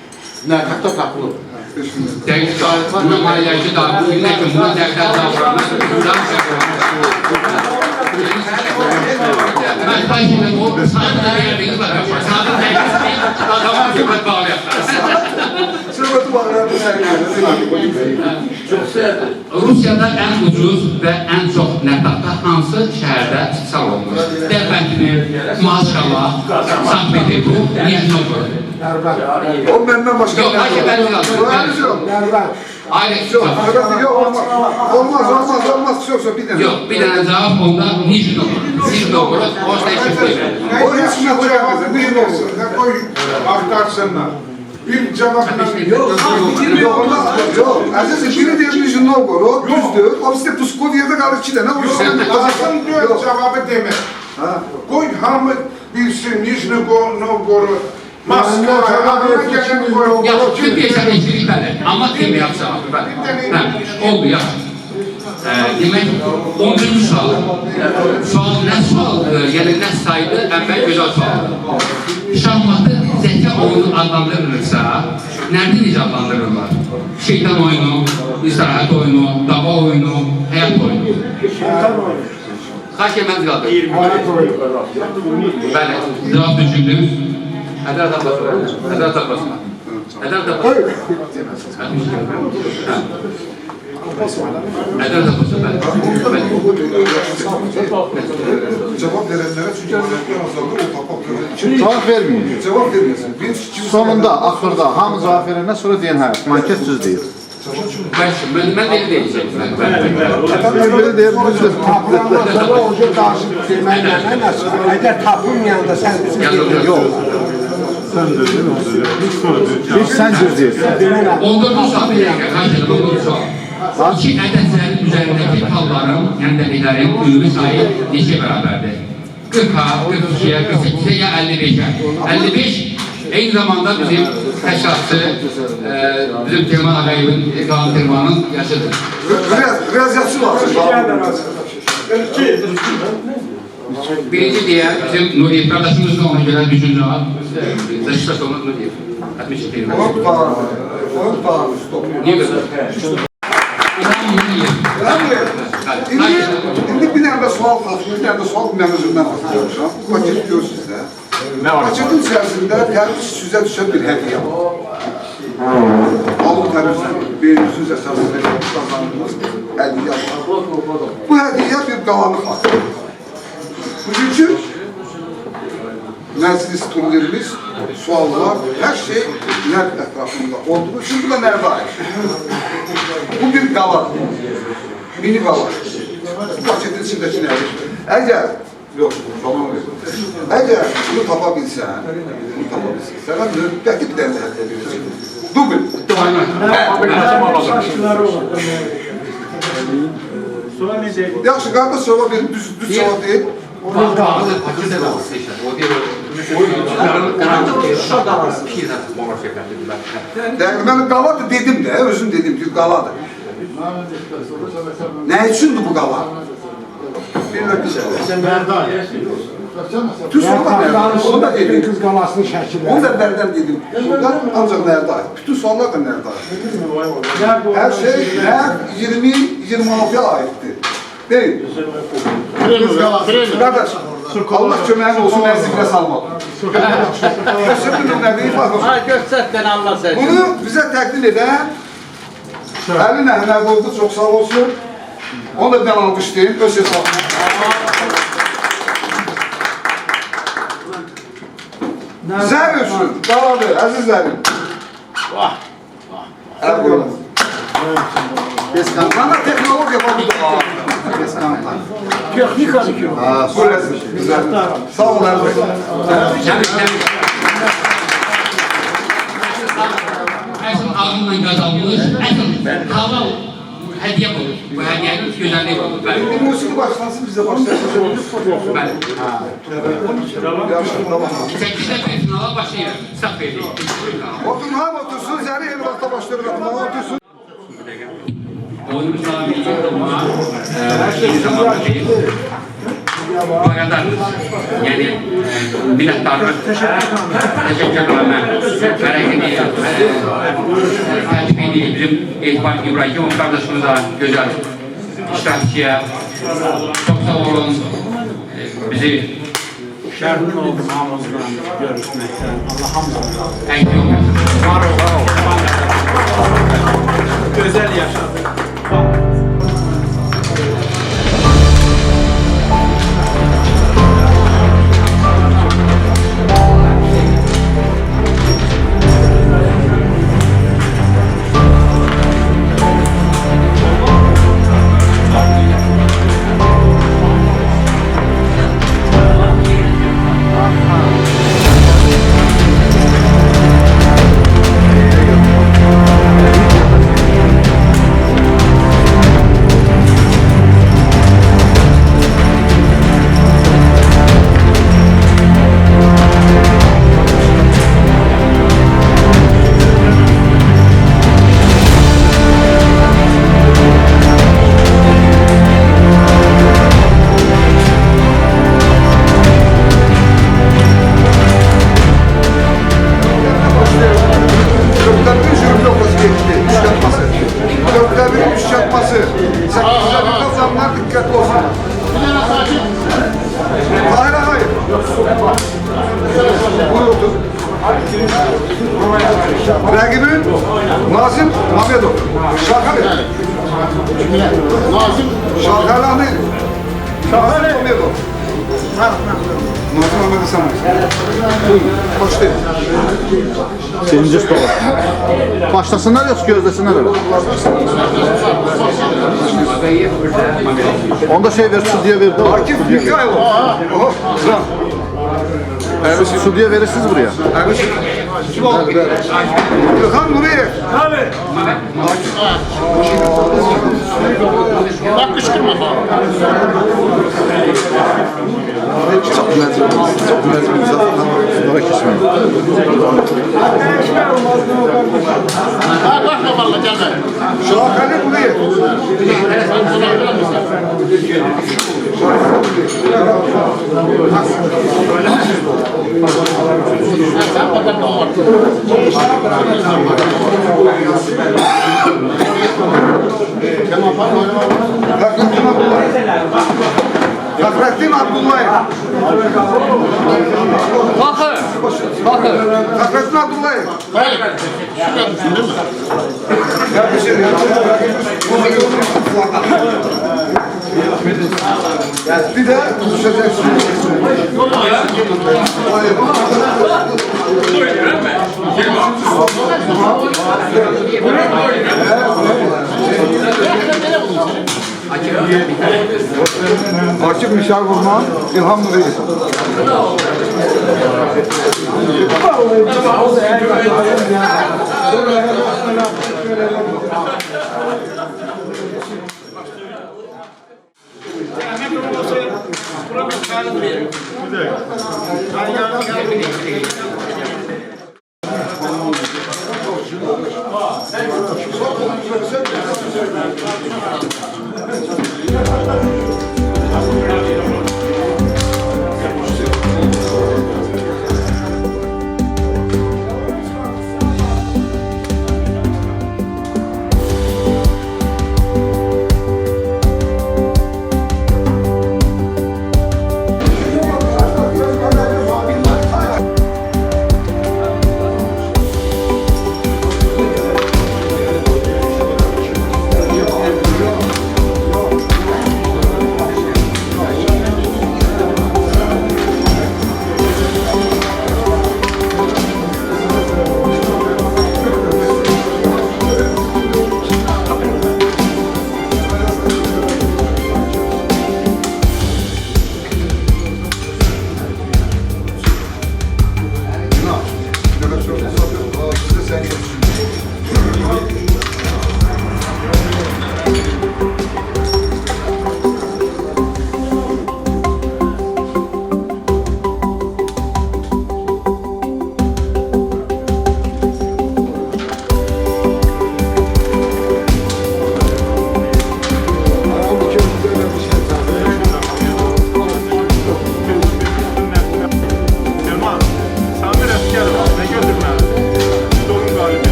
Nərtaqda tapılıb. Dəqiq nümayəndəci dağılır, lakin buna dəqiqlər davranır. Mən xahiş o saatla verdiyiniz var. Saatın dəqiqəsini adamın söhbət bağlayaqlar. Söhbəti bağlayaqlar. Rusiyada ən ucuz və ən çox nərtaqda hansı şəhərdə istihsal olunur? Dərbəndini, Moskva, Sankt-Peterburg, Nizhnovarod. O məndən başqa. Yox, hayır, ben yazdım. Ayrı Olmaz. Yoksa bir tane. Yok, bir tane cevap onda Nizhnovarod, orada eşitliyor. O hiç ne koy aktarsınlar. Bir cevabına yok. Aziz biri deyilmiş Novgorod, düzdür. O işte Puskoviya'da kalır 2 tane. Lazım diyor cevabı demek. Koy hamı bilsin Nijni Novgorod. Moskva, adına gelen koy. Ya, Türkiye şəhərçilik bəli, amma deməyəm cavabı bəli. Hə, oldu, yaxşı. Demək, 10-cu sual. Sual nə sualdır, yəni nə saydı, əvvəl gözəl sualdır. Şahmatı zəka oyunu adlandırılırsa, nerede necə adlandırırlar? Şeytan oyunu, istirahat oyunu, dava oyunu, həyat oyunu. Kaç yeməz qaldı? 20 oyunu. Bəli, cevap düşündüm. Hədər tapasına. Hədər tapasına. Hədər tapasına. Hədər tapasına. Cevap verenlere çünkü Cevap vermiyor. Cevap vermesin. Sonunda, axırda hamı cevap verəndən sonra deyən hə, manket düz deyir. Ben deli deyəcəm. Böyle deyir, düzdür. Eğer tapılmayanda sen Yok. Sen düzdür, o düzdür. Hiç sen düz deyirsin. Onda bu saat İki ədədlərin üzərindəki talların, yəni dəqiqlərin ümumi sayı neçə bərabərdir? 40-a, 42-yə, 48-ə ya 55-ə. 55 eyni zamanda bizim təşkilatçı, bizim Teğman Ağayevin, Kaan Teğman'ın yaşıdır. Riyaziyatçı var. Birinci diye bizim Nuriyev kardeşimizin ona göre düşünce var. Beşiktaş onu Nuriyev. 62 değil. Onu tutarmış. Niye böyle? İndi bir dənə sual qalsın, bir dənə sual mənim özümdən hazırlamışam. Paket diyor sizə. Paketin içərisində tərif sizə düşən bir hədiyyə var. Alın təriflə, beyniniz əsasında kazandığınız hədiyyə var. Bu hədiyyə bir qalanı xatır. Bugünkü məclis turnirimiz, suallar, hər şey nərd ətrafında olduğu üçün bu da nərdə aid. Bu bir qala, mini qala. paketin içindeki nədir? Əgər, yox, tamam verir. Əgər bunu tapa bilsən, sənə müvəqqəti bir dənə hədiyyə verəcək. Dubl. Yaxşı, qardaş cavab verin, düz cavab deyil. Mən qaladır dedim də, özüm dedim ki, qaladır. Nə üçündür bu qala? Tüs onu da dedim. Qız qalasının şəkili. Onu da bərdən dedim. Ancaq nərdə aid. Bütün suallar da nərdə aid. Hər şey nər 20-26'ya aiddir. Deyil. Qardaş, Allah köməyin olsun, mən zifrə salmadım. Göstərdin nə deyil, baxın. Göstərdin Allah səni. Bunu bizə təqdim edən Əli Nəhməd oldu, çox sağ olsun. Onu da mən almışdım, öz hesabına. Zər üçün, qaladır, əzizlərim. Əl qoyalım. Bana teknoloji yapabilir. Texnikadır ki. Bu resim. Güzel. Sağ olun Erdoğan. Əsl ağımla qazanmış, əsl hava hədiyyə olur. Bu hədiyyənin gözəlliyi olur. Bir musiki başlansın, bizə başlayalım. Bəli. Yaxşı, tamam. 8'də finala başlayır. Sağ verdik. Oturun, hamı otursun, zəri yeni vaxta başlayır, hamı otursun. Oyunun sahibi olma, bir zamanda değil. Bu arada yani minnettarlık, teşekkürler ben. Bereketi, Fatih Bey'de bizim İhbar İbrahimov kardeşimiz de güzel iştirakçıya çok sağ olun. Bizi Şərmin oldum hamımızdan görüşməkdən. Allah hamımızdan. thank you. Var ol. Gözəl yaşadık. Rəqibin Nazim Mamedov. Şarkali. Nazim Şarkali neydi? Nazim Mamedov. Nazim Mamedov sen başlayın. Birinci stol. Başlasınlar yoxsa gözləsinlər öyle? Onda şey ver, stüdyo verdi. Akif Mikhailov. Oho, güzel. Stüdyo verirsiniz buraya. Kim oldu? Gökhan Nuriyev. Abi. Bak kışkırma. Çok mezun zaten. Sonra kesmeyin. Bakma valla gelme. Şahane Nuriyev. Fəxrəddin Abdullayev. Bakın. Fəxrəddin Abdullayev. Bir de düşeceksin. Akif Mişar Vurman, İlham Nuriyev.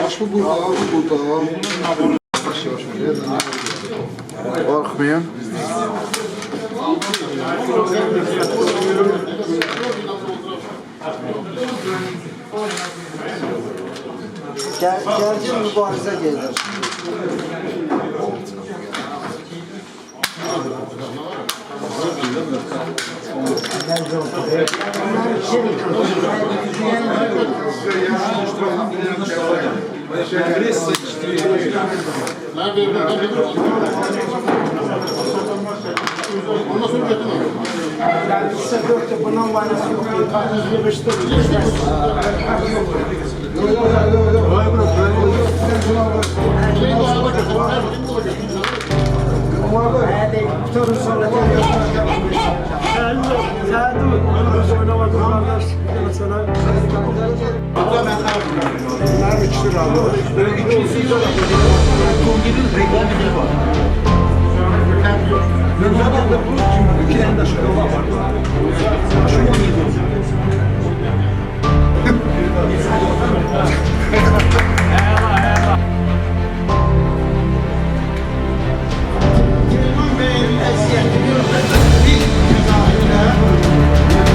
Başka burada. Korkmayın. Gerçi mübarize gelir.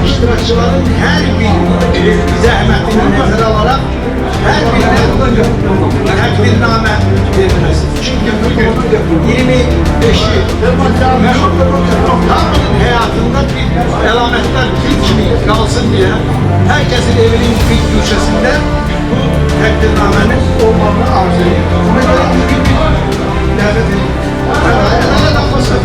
İştirakçıların her bir zahmetini nəzərə alaraq hər birinə təkbirnamə verilməsi. Çünki bugün 25'i hamının həyatında bir əlamətlər bir kimi qalsın deyə herkesin evinin bir köşəsində bu təkbirnamənin olmağını arzu edilir. Buna görə bugün bir dəvət edilir. Ələ qalmasın.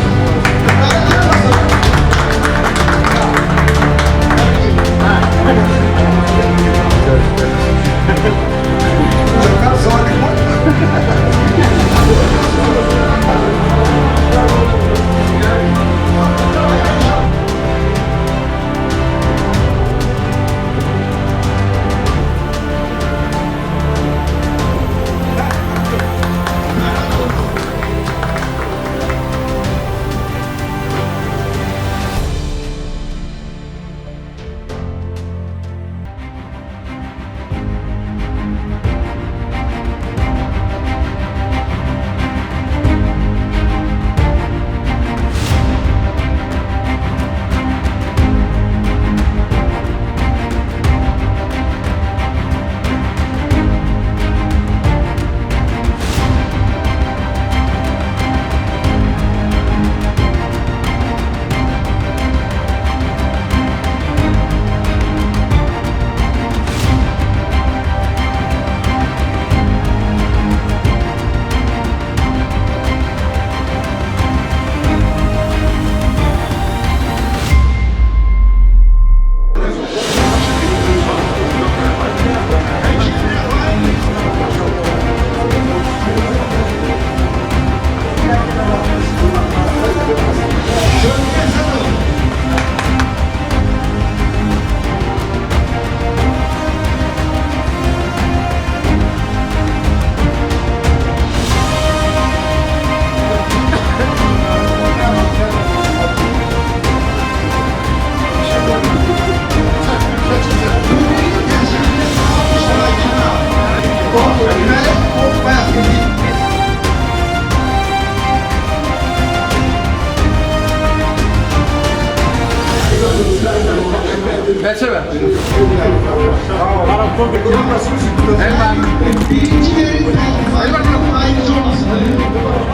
Birinci yerin tekliflerinin ayrıca olmasıdır.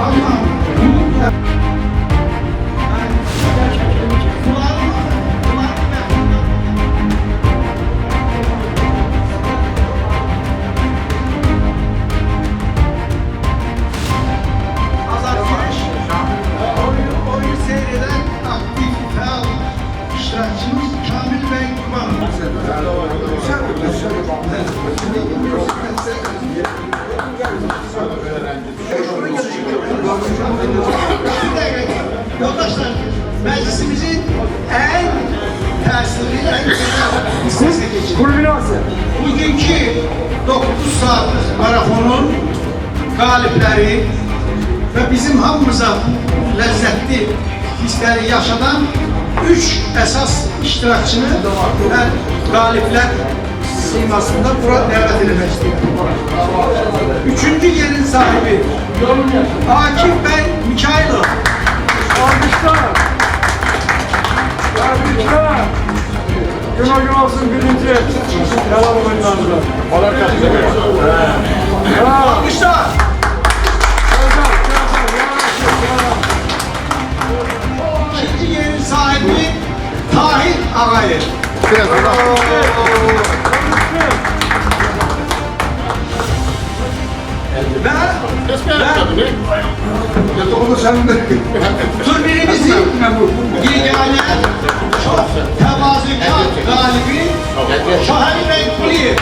Ama oyun seyreden aktif, feal iştirakçımız Kamil Bey Kurban. Yoldaşlar, meclisimizin en təsirli, en güzel hissesine geçelim. Bugünkü 9 saatlik marafonun galipleri ve bizim hamımıza lezzetli hisleri yaşadan 3 esas iştirakçını ve galipler simasında bura davet edilmek istiyorum. 3. yerin sahibi Akif Bey Mikailov. Gün olsun birinci. Yalan oyunlarında. Alkışlar. İkinci yerin sahibi Tahir Ağayı. Turnirimizin yegane çok tevazukar galibi Şahin Bey Kuliyev.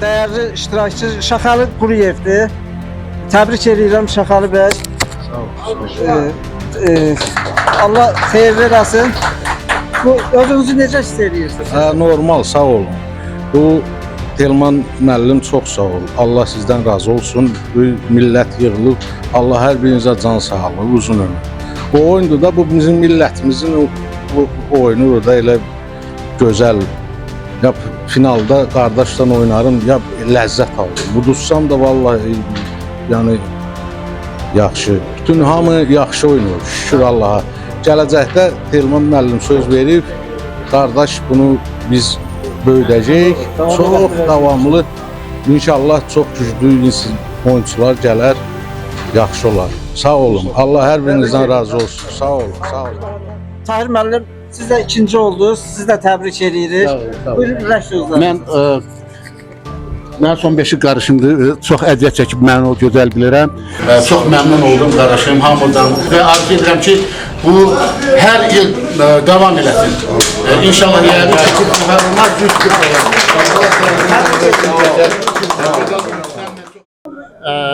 Değerli iştirakçı Şaxalı Quriyevdir. Təbrik edirəm Şaxalı bəy. Sağ ol. Allah xeyir verəsin. Bu özünüzü necə hiss edirsiniz? Normal, sağ olun. Bu Telman müəllim çox sağ ol. Allah sizdən razı olsun. Bu millət yığılıb. Allah hər birinizə can sağlığı, uzun ömür. Bu oyundur da bu bizim millətimizin bu oyunu da elə gözəl. Ya finalda qardaşdan oynarım, ya ləzzət aldım. Udursam da vallahi yəni yaxşı. Bütün hamı yaxşı oynayır. Şükür Allaha. Gələcəkdə Telman müəllim söz verib, qardaş bunu biz böyüdəcəyik. Çox davamlı. İnşallah çox güclü oyunçular gələr, yaxşı olar. Sağ olun. Allah hər birinizdən razı olsun. Sağ olun, sağ olun. Tahir müəllim, siz də ikinci oldunuz. Sizi də təbrik edirik. Buyurun, ürək sözlər. Mən son 5 qarışımdır. Çox əziyyət çəkib mən o gözəl bilirəm. Çox məmnun oldum qardaşım hamıdan və arzu edirəm ki, bu hər il davam eləsin. İnşallah yəni mühərrəmlər güclü olur.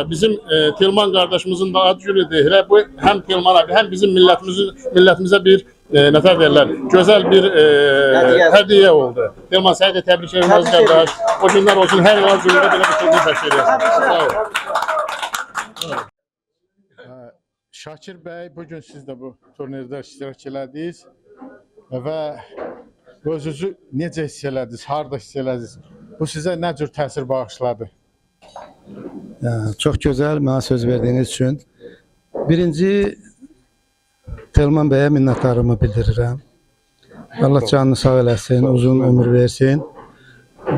bizim Tilman kardeşimizin de ad günüdür. Elə bu hem Tilman'a hem bizim milletimize bir nətər deyirlər, gözəl bir hədiyyə oldu. Tilman səni də təbrik edirəm əziz qardaş. O günlər olsun, hər yıl az günündə belə bir turnir təşkil edirsən. Sağ ol. Şakir bəy, bugün siz də bu turnirdə iştirak elədiniz və özünüzü necə hiss elədiniz, harda hiss elədiniz? Bu sizə nə cür təsir bağışladı? Çox gözəl mənə söz verdiyiniz üçün. Birinci, Telman bəyə minnətdarımı bildirirəm. Allah canını sağ eləsin, uzun ömür versin.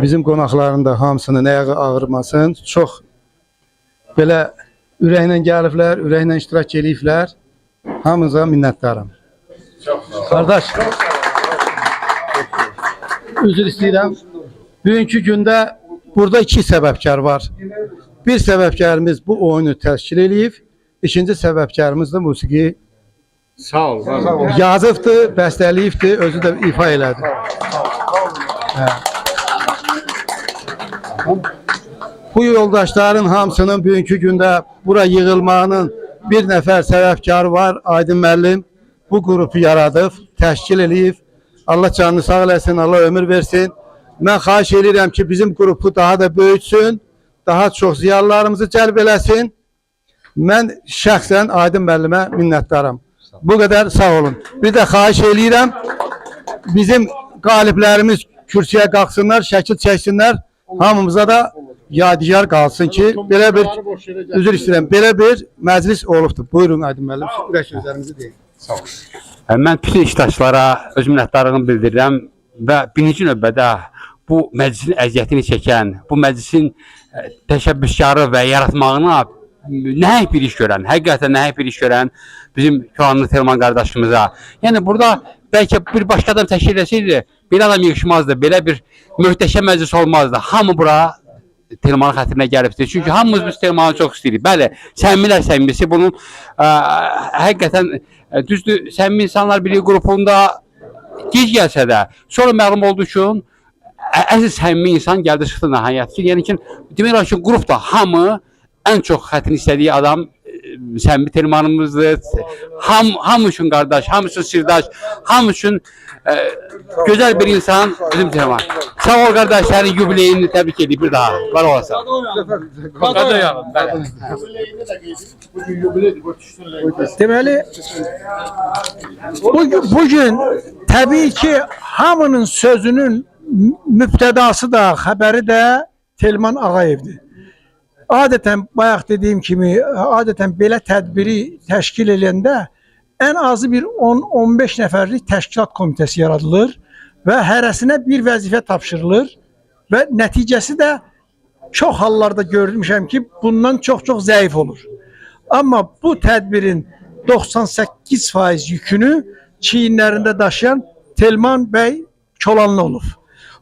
Bizim qonaqların da hamısının ayağı ağırmasın. Çox belə ürəklə gəliblər, ürəklə iştirak ediblər. Hamınıza minnətdaram. Qardaş, üzr istəyirəm. Bugünkü gündə burada iki səbəbkar var. Bir səbəbkarımız bu oyunu təşkil edib, ikinci səbəbkarımız da musiqi Sağ ol. yazıbdır, bəstəliyibdir, özü də ifa elədi. Bu yoldaşların hamısının bugünkü gündə bura yığılmağının bir nəfər səbəbkarı var, Aydın müəllim. Bu qrupu yaradıb, təşkil edib. Allah canını sağ eləsin, Allah ömür versin. Mən xahiş edirəm ki, bizim qrupu daha da böyütsün, daha çox ziyalılarımızı cəlb eləsin. Mən şəxsən Aydın müəllimə minnətdaram. Bu qədər sağ olun. Bir də xahiş edirəm, bizim qaliblərimiz kürsüyə qalxsınlar, şəkil çəksinlər. Hamımıza da yadigar qalsın ki, belə bir, üzr istəyirəm, belə bir məclis olubdur. Buyurun Aydın müəllim, ürək sözlərinizi deyin. Sağ ol. Mən bütün iştirakçılara öz minnətdarlığımı bildirirəm və birinci növbədə bu məclisin əziyyətini çəkən, bu məclisin təşəbbüskarı və yaratmağına nəhəng bir iş görən, həqiqətən nəhəng bir iş görən bizim Kəranlı Telman qardaşımıza. Yəni burada bəlkə bir başqa adam təşkil etsəydi, belə adam yığışmazdı, belə bir möhtəşəm məclis olmazdı. Hamı bura Telmanın xətrinə gəlibdir. Çünki hamımız biz Telmanı çox istəyirik. Bəli, səmimilər səmimisi bunun həqiqətən düzdür, səmimi insanlar birliyi qrupunda gec gəlsə də, sonra məlum oldu ki, əsl səmimi insan gəldi çıxdı nəhayət ki, yəni ki, demək olar ki, qrupda hamı ən çox xətrini istədiyi adam səmimi Telmanımızdır. Hamı üçün qardaş, hamı üçün sirdaş, hamı üçün gözəl bir insan bizim Telman. Sağ ol qardaş, sənin yubileyini təbrik edib bir daha. Var olasın. Deməli, bugün təbii ki, hamının sözünün mübtədası da, xəbəri də Telman Ağayevdir. Adətən, bayaq dediyim kimi, adətən belə tədbiri təşkil edəndə ən azı bir 10-15 nəfərlik təşkilat komitəsi yaradılır və hərəsinə bir vəzifə tapşırılır və nəticəsi də çox hallarda görmüşəm ki, bundan çox-çox zəif olur. Amma bu tədbirin 98% yükünü çiyinlərində daşıyan Telman bəy Çolanlı olub.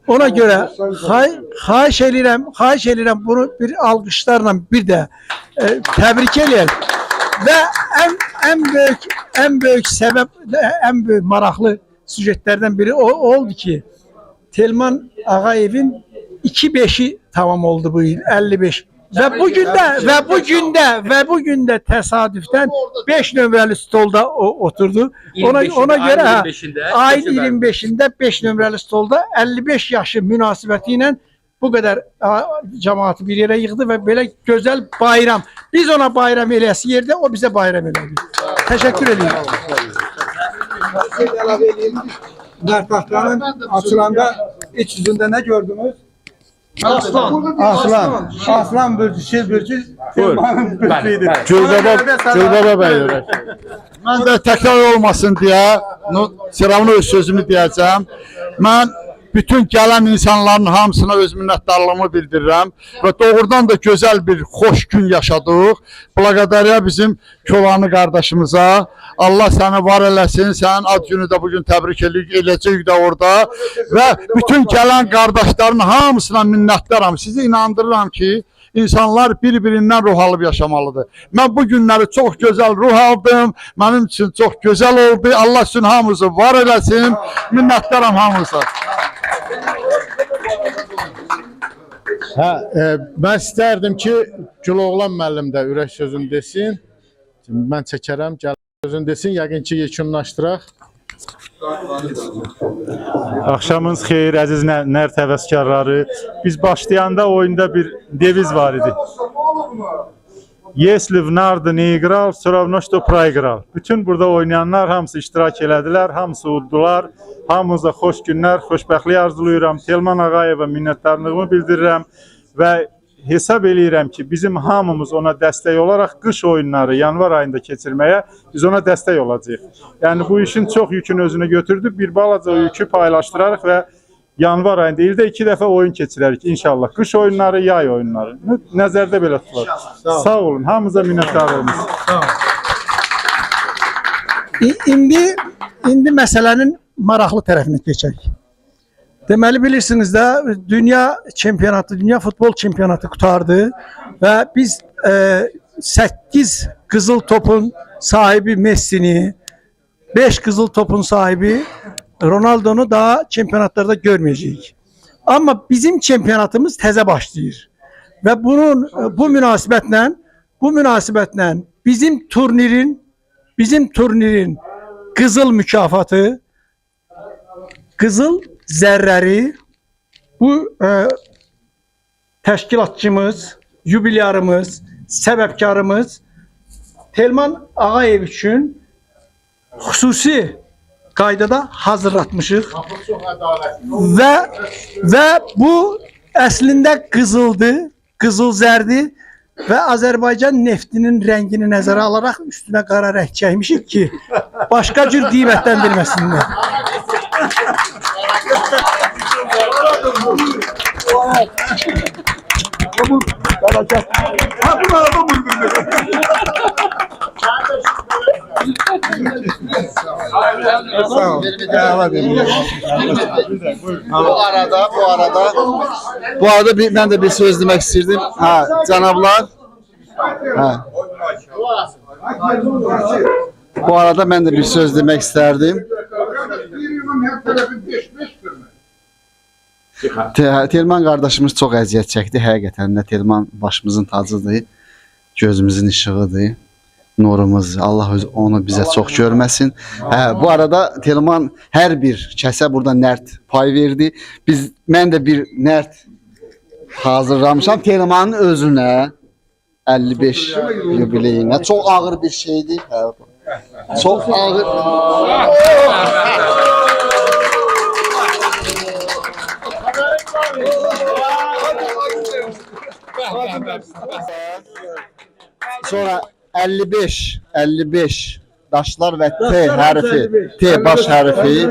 Ona görə xahiş edirəm bunu bir alqışlarla bir də təbrik eləyək və ən böyük səbəb, ən böyük maraqlı süjetlərdən biri oldu ki, Telman Ağayevin 2-5'i tamam oldu bu il, 55. Və bu gündə təsadüfdən 5 nömrəli stolda oturdu. Ona görə ayın 25'ində 5 nömrəli stolda 55 yaşı münasibəti ilə bu qədər cəmaatı bir yerə yığdı və belə gözəl bayram. Biz ona bayram eləyəsi yerdə o bizə bayram elədi. Təşəkkür edirəm. Dərtahtanın açılanda iç yüzündə nə gördünüz? Aslan bürcü, bürcü Telmanın bürcüydü. Gülbaba bəy. Mən də təkrar olmasın deyə Siravına öz sözümü deyəcəm. Mən bütün gələn insanların hamısına öz minnətdarlığımı bildirirəm və doğrudan da gözəl bir xoş gün yaşadıq. Blaqadariya bizim Kölanlı qardaşımıza. Allah səni var eləsin, sənin ad günü də bugün təbrik eləyəcəyik də orada və bütün gələn qardaşların hamısına minnətdaram. Sizi inandırıram ki, insanlar bir-birindən ruh alıb yaşamalıdır. Mən bu günləri çox gözəl ruh aldım, mənim üçün çox gözəl oldu. Allah üçün hamımızı var eləsin, minnətdaram hamımıza. Mən istərdim ki, Güloğlan müəllim də ürək sözünü desin. Şimdi mən çəkərəm, gəl sözünü desin, yəqin ki yekunlaşdıraq. Axşamınız xeyir əziz nər təvəkkərləri. Biz başlayanda oyunda bir deviz var idi. Если в нарды не играл, все равно что проиграл. Bütün burada oynayanlar hamısı iştirak elədilər, hamısı uddular. Hamınıza xoş günlər, xoşbəxtlik arzulayıram. Telman Ağayeva minnətdarlığımı bildirirəm və hesab eləyirəm ki, bizim hamımız ona dəstək olaraq qış oyunları yanvar ayında keçirməyə biz ona dəstək olacağıq. Yəni bu işin çox yükünü özünə götürdük. Bir balaca yükü paylaşdırarıq və yanvar ayında ildə 2 dəfə oyun keçirərik inşallah. Qış oyunları, yay oyunları. Nəzərdə belə tutulur. Sağ olun. Hamınıza minnətdarlığımız. İndi məsələnin maraqlı tərəfinə keçək. Deməli bilirsiniz də dünya çempionatı, dünya futbol çempionatı qutardı və biz 8 qızıl topun sahibi Messi'ni, 5 qızıl topun sahibi Ronaldo'nu daha çempionatlarda görmeyeceğiz. Ama bizim çempionatımız təzə başlayır. Ve bu münasibətle bizim turnirin qızıl mükafatı, qızıl zərrəri bu təşkilatçımız, yubilyarımız, səbəbkarımız Telman Ağayev üçün xüsusi qaydada hazırlatmışıq və bu əslində qızıldı, qızıl zərdi və Azərbaycan neftinin rəngini nəzərə alaraq üstünə qara rəng çəkmişik ki, başqa cür qiymətləndirməsinlər. Bu arada ben de bir söz demek istedim. Ha, canablar. Ha. Bu arada ben de bir söz demek isterdim. Telman kardeşimiz çok əziyyət çəkdi. Həqiqətən də Telman başımızın tacıdır, gözümüzün işığıdır, nurumuz. Allah onu bizə çox görməsin. Bu arada Telman hər bir kəsə burada nərd pay verdi. Mən də bir nərd hazırlamışam Telmanın özünə 55 yubileyinə. Çox ağır bir şeydir. Çox ağır. Sonra 55 daşlar ve T harfi, T baş harfi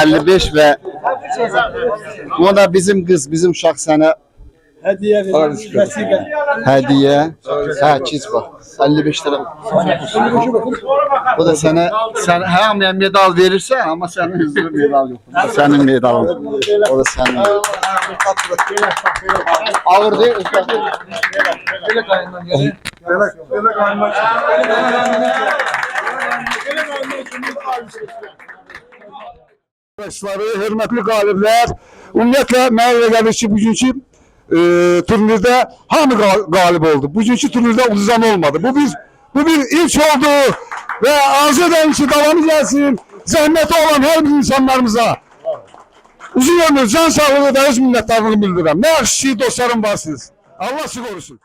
55 ve bu da bizim kız, bizim uşaq sənə hediye. Ha, çiz bak. 55 lira. Bu da sənə hamıya medal verirsə, ama sənin üzrü medal yok. Sənin medalın. O da sənin. Ağır değil. Arkadaşları, hürmetli galipler, ümumiyyətlə mənə elə gəlir ki, bugünkü turnirdə hamı galip oldu. Bugünkü turnirdə uzan olmadı. Bu bir ilk oldu və arzu edən ki, davamı gəlsin, zəhməti olan hər bir insanlarımıza uzun ömür, can sağlığı və öz minnətdarlığını bildirirəm. Nə yaxşı ki, dostlarım varsınız. Allah sizi korusun.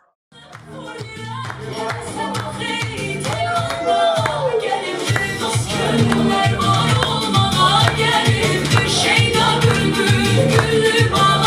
Şeyda bülbül güllü bağ